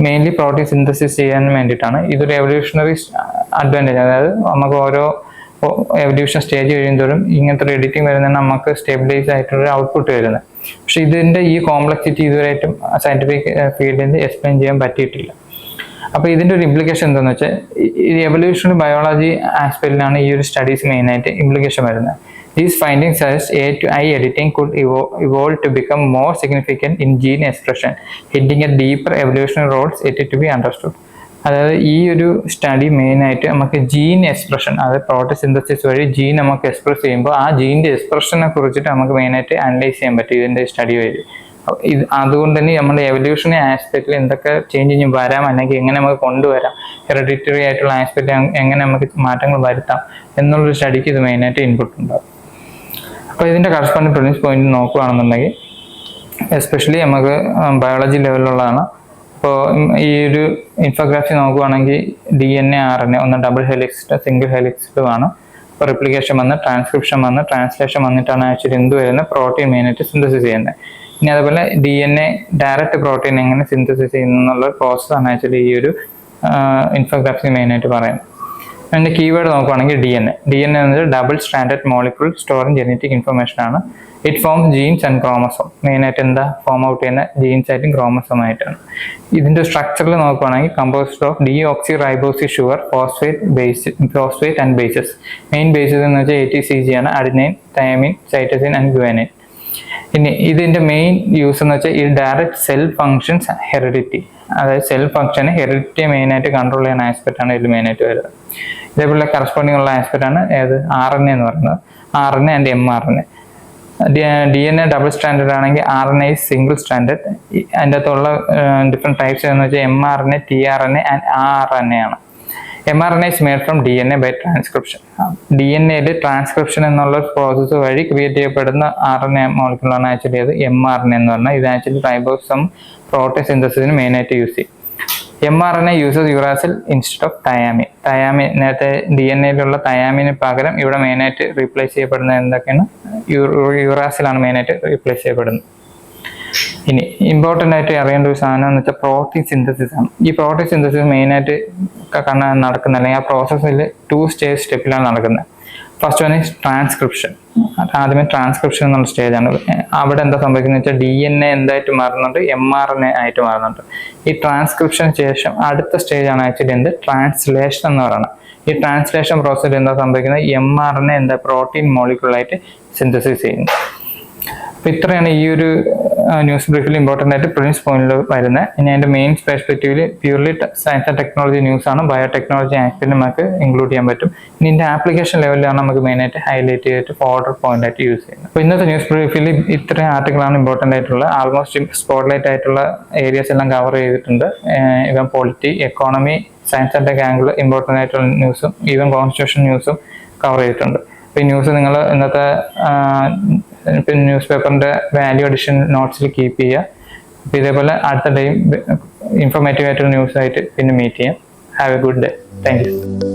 Speaker 1: മെയിൻലി പ്രോട്ടീൻ സിന്തസിസ് ചെയ്യാൻ വേണ്ടിയിട്ടാണ്. ഇതൊരു എവല്യൂഷണറി അഡ്വാൻറ്റേജ്. അതായത് നമുക്ക് ഓരോ അപ്പോൾ എവല്യൂഷൻ സ്റ്റേജ് കഴിയുന്തോറും ഇങ്ങനത്തെ ഒരു എഡിറ്റിംഗ് വരുന്നതാണ് നമുക്ക് സ്റ്റെബിലൈസ് ആയിട്ടുള്ള ഔട്ട്പുട്ട് വരുന്നത്. പക്ഷെ ഇതിന്റെ ഈ കോംപ്ലക്സിറ്റി ഇതുവരെയായിട്ടും സയന്റിഫിക് ഫീൽഡിൽ എക്സ്പ്ലെയിൻ ചെയ്യാൻ പറ്റിയിട്ടില്ല. അപ്പോൾ ഇതിന്റെ ഒരു ഇംപ്ലിക്കേഷൻ എന്താണെന്ന് വെച്ചാൽ ഈ എവല്യൂഷണറി ബയോളജി ആസ്പെക്റ്റിലാണ് ഈ ഒരു സ്റ്റഡീസ് മെയിനായിട്ട് ഇംപ്ലിക്കേഷൻ വരുന്നത്. These findings suggest A to I editing could evolve to become more significant in gene expression, hinting at deeper evolutionary roles yet to be understood. അതായത് ഈ ഒരു സ്റ്റഡി മെയിനായിട്ട് നമുക്ക് ജീൻ എക്സ്പ്രഷൻ, അതായത് പ്രോട്ടോസിന്തസിസ് വഴി ജീൻ നമുക്ക് എക്സ്പ്രസ് ചെയ്യുമ്പോൾ ആ ജീനിന്റെ എക്സ്പ്രഷനെ കുറിച്ചിട്ട് നമുക്ക് മെയിനായിട്ട് അനലൈസ് ചെയ്യാൻ പറ്റും ഇതിന്റെ സ്റ്റഡി വഴി. അതുകൊണ്ട് തന്നെ നമ്മുടെ എവല്യൂഷണറി ആസ്പെക്റ്റിൽ എന്തൊക്കെ ചേഞ്ച് വരാം, അല്ലെങ്കിൽ എങ്ങനെ നമുക്ക് കൊണ്ടുവരാം, ഹെറിഡിറ്ററി ആയിട്ടുള്ള ആസ്പെക്റ്റ് എങ്ങനെ നമുക്ക് മാറ്റങ്ങൾ വരുത്താം എന്നുള്ളൊരു സ്റ്റഡിക്ക് ഇത് മെയിനായിട്ട് ഇൻപുട്ട് ഉണ്ടാകും. അപ്പോൾ ഇതിന്റെ കറസ്പോണ്ടിങ് പ്രിൻസ് പോയിന്റ് നോക്കുകയാണെന്നുണ്ടെങ്കിൽ എസ്പെഷ്യലി നമുക്ക് ബയോളജി ലെവലിലുള്ളതാണ്. ഇപ്പോൾ ഈ ഒരു ഇൻഫോഗ്രാഫി നോക്കുകയാണെങ്കിൽ DNA RNA ഒന്ന് ഡബിൾ ഹെലിക്സ് സിംഗിൾ ഹെലിക്സിലുമാണ്. ഇപ്പോൾ റിപ്ലിക്കേഷൻ വന്ന് ട്രാൻസ്ക്രിപ്ഷൻ വന്ന് ട്രാൻസ്ലേഷൻ വന്നിട്ടാണ് ആക്ച്വലി എന്ത് വരുന്നത് പ്രോട്ടീൻ മെയിനായിട്ട് സിന്തസിസ് ചെയ്യുന്നത്. ഇനി അതുപോലെ DNA ഡയറക്റ്റ് പ്രോട്ടീൻ എങ്ങനെ സിന്തസിസ് ചെയ്യുന്നു എന്നുള്ള പ്രോസസ്സാണ് ആക്ച്വലി ഈ ഒരു ഇൻഫോഗ്രാഫി മെയിനായിട്ട് പറയുന്നത്. അതിന്റെ കീവേഡ് നോക്കുകയാണെങ്കിൽ DNA എന്നത് double standard molecule storing genetic information ആണ്. It forms genes and chromosome. മെയിനായിട്ട് എന്താ ഫോം ഔട്ട് ചെയ്യുന്ന ജീൻസ് ആയിട്ടും ക്രോമസോം ആയിട്ടാണ്. ഇതിന്റെ സ്ട്രക്ചറിൽ നോക്കുകയാണെങ്കിൽ composed of deoxyribose sugar phosphate and bases. Main bases എന്ന് വെച്ചാൽ ATCG ആണ്, adenine, thymine, cytosine and guanine. ഇനി ഇതിന്റെ മെയിൻ യൂസ് എന്ന് വെച്ചാൽ ഈ ഡയറക്റ്റ് സെൽ ഫങ്ഷൻസ് ഹെറിഡിറ്റി, അതായത് സെൽ ഫങ്ഷന് ഹെറിഡിറ്റിയെ മെയിനായിട്ട് കൺട്രോൾ ചെയ്യുന്ന ആസ്പെക്ട് ആണ് ഇതിൽ മെയിനായിട്ട് വരുന്നത്. ഇതേപോലെ കറസ്പോണ്ടിങ് ഉള്ള ആസ്പെക്ട് ആണ് ഏത് RNA എന്ന് പറയുന്നത്. RNA and mRNA. DNA double standard ആണെങ്കിൽ RNA സിംഗിൾ സ്റ്റാൻഡേർഡ്. അതിൻ്റെ അകത്തുള്ള ഡിഫറെൻറ്റ് ടൈപ്സ് എന്ന് വെച്ചാൽ mRNA, tRNA ആൻഡ് RNA ആണ്. mRNA is made from DNA by transcription. DNAയിൽ ട്രാൻസ്ക്രിപ്ഷൻ എന്നുള്ള പ്രോസസ്സ് വഴി ക്രിയേറ്റ് ചെയ്യപ്പെടുന്ന RNA മോളിക്യൂളാണ് ആക്ച്വലി അത് mRNA എന്ന് പറഞ്ഞാൽ. ഇത് ആക്ച്വലി റൈബോസം പ്രോട്ടോസിന്തസിന് മെയിനായിട്ട് യൂസ് ചെയ്യും. mRNA uses uracil instead of thiamine. നേരത്തെ DNAയിലുള്ള തയാമിന് പകരം ഇവിടെ മെയിനായിട്ട് റീപ്ലേസ് ചെയ്യപ്പെടുന്നത് എന്തൊക്കെയാണ്? യുറാസിലാണ് മെയിനായിട്ട് റീപ്ലേസ് ചെയ്യപ്പെടുന്നത്. ഇനി ഇമ്പോർട്ടൻ്റ് ആയിട്ട് അറിയേണ്ട ഒരു സാധനം എന്ന് വെച്ചാൽ പ്രോട്ടീൻ സിന്തസിസ് ആണ്. ഈ പ്രോട്ടീൻ സിന്തസിസ് മെയിനായിട്ട് നടക്കുന്ന അല്ലെങ്കിൽ ആ പ്രോസസ്സിൽ 2 സ്റ്റെപ്പിലാണ് നടക്കുന്നത്. First one is transcription. ആദ്യമേ ട്രാൻസ്ക്രിപ്ഷൻ എന്നുള്ള സ്റ്റേജാണ്. അവിടെ എന്താ സംഭവിക്കുന്നത് വെച്ചാൽ DNA എന്തായിട്ട് മാറുന്നുണ്ട്? mRNA ആയിട്ട് മാറുന്നുണ്ട്. ഈ ട്രാൻസ്ക്രിപ്ഷന് ശേഷം അടുത്ത സ്റ്റേജാണ് ആക്ച്വലി എന്ത്? ട്രാൻസ്ലേഷൻ എന്ന് പറയുന്നത്. ഈ ട്രാൻസ്ലേഷൻ പ്രോസസ്സിൽ എന്താ സംഭവിക്കുന്നത്? mRNA എന്താ പ്രോട്ടീൻ മോളിക്യൂളായിട്ട് സിന്തസിസ് ചെയ്യുന്നു. അപ്പോൾ ഇത്രയാണ് ഈ ഒരു ന്യൂസ് ബ്രീഫിൽ ഇമ്പോർട്ടൻ്റ് ആയിട്ട് പ്രിൻസ് പോയിന്റിൽ വരുന്നത്. ഇനി അതിൻ്റെ മെയിൻ പെർസ്പെക്റ്റീവിൽ purely science and technology news ആണ്. ബയോടെക്നോളജി ആസ്പെക്റ്റ് നമുക്ക് ഇൻക്ലൂഡ് ചെയ്യാൻ പറ്റും. ഇനി ഇതിൻ്റെ ആപ്ലിക്കേഷൻ ലെവലിലാണ് നമുക്ക് മെയിനായിട്ട് ഹൈലൈറ്റ് ചെയ്തിട്ട് ഫോർഡർ പോയിന്റ് ആയിട്ട് യൂസ് ചെയ്യുന്നത്. അപ്പോൾ ഇന്നത്തെ ന്യൂസ് ബ്രീഫിൽ ഇത്രയും ആർട്ടിക്കിളാണ് ഇമ്പോർട്ടൻ്റ് ആയിട്ടുള്ളത്. ആൾമോസ്റ്റ് സ്പോട്ട്ലൈറ്റ് ആയിട്ടുള്ള ഏരിയാസ് എല്ലാം കവർ ചെയ്തിട്ടുണ്ട്. Even polity, economy, science and tech angle important ആയിട്ടുള്ള ന്യൂസും ഈവൻ കോൺസ്റ്റിറ്റ്യൂഷൻ ന്യൂസും കവർ ചെയ്തിട്ടുണ്ട്. അപ്പോൾ ഈ ന്യൂസ് നിങ്ങൾ ഇന്നത്തെ ന്യൂസ് പേപ്പറിന്റെ വാല്യൂ അഡിഷൻ നോട്ട്സിൽ കീപ്പ് ചെയ്യുക. അപ്പോൾ ഇതേപോലെ അടുത്ത ടൈം ഇൻഫോർമേറ്റീവ് ആയിട്ടുള്ള ന്യൂസ് ആയിട്ട് പിന്നെ മീറ്റ് ചെയ്യാം. Have A good day. Thank you.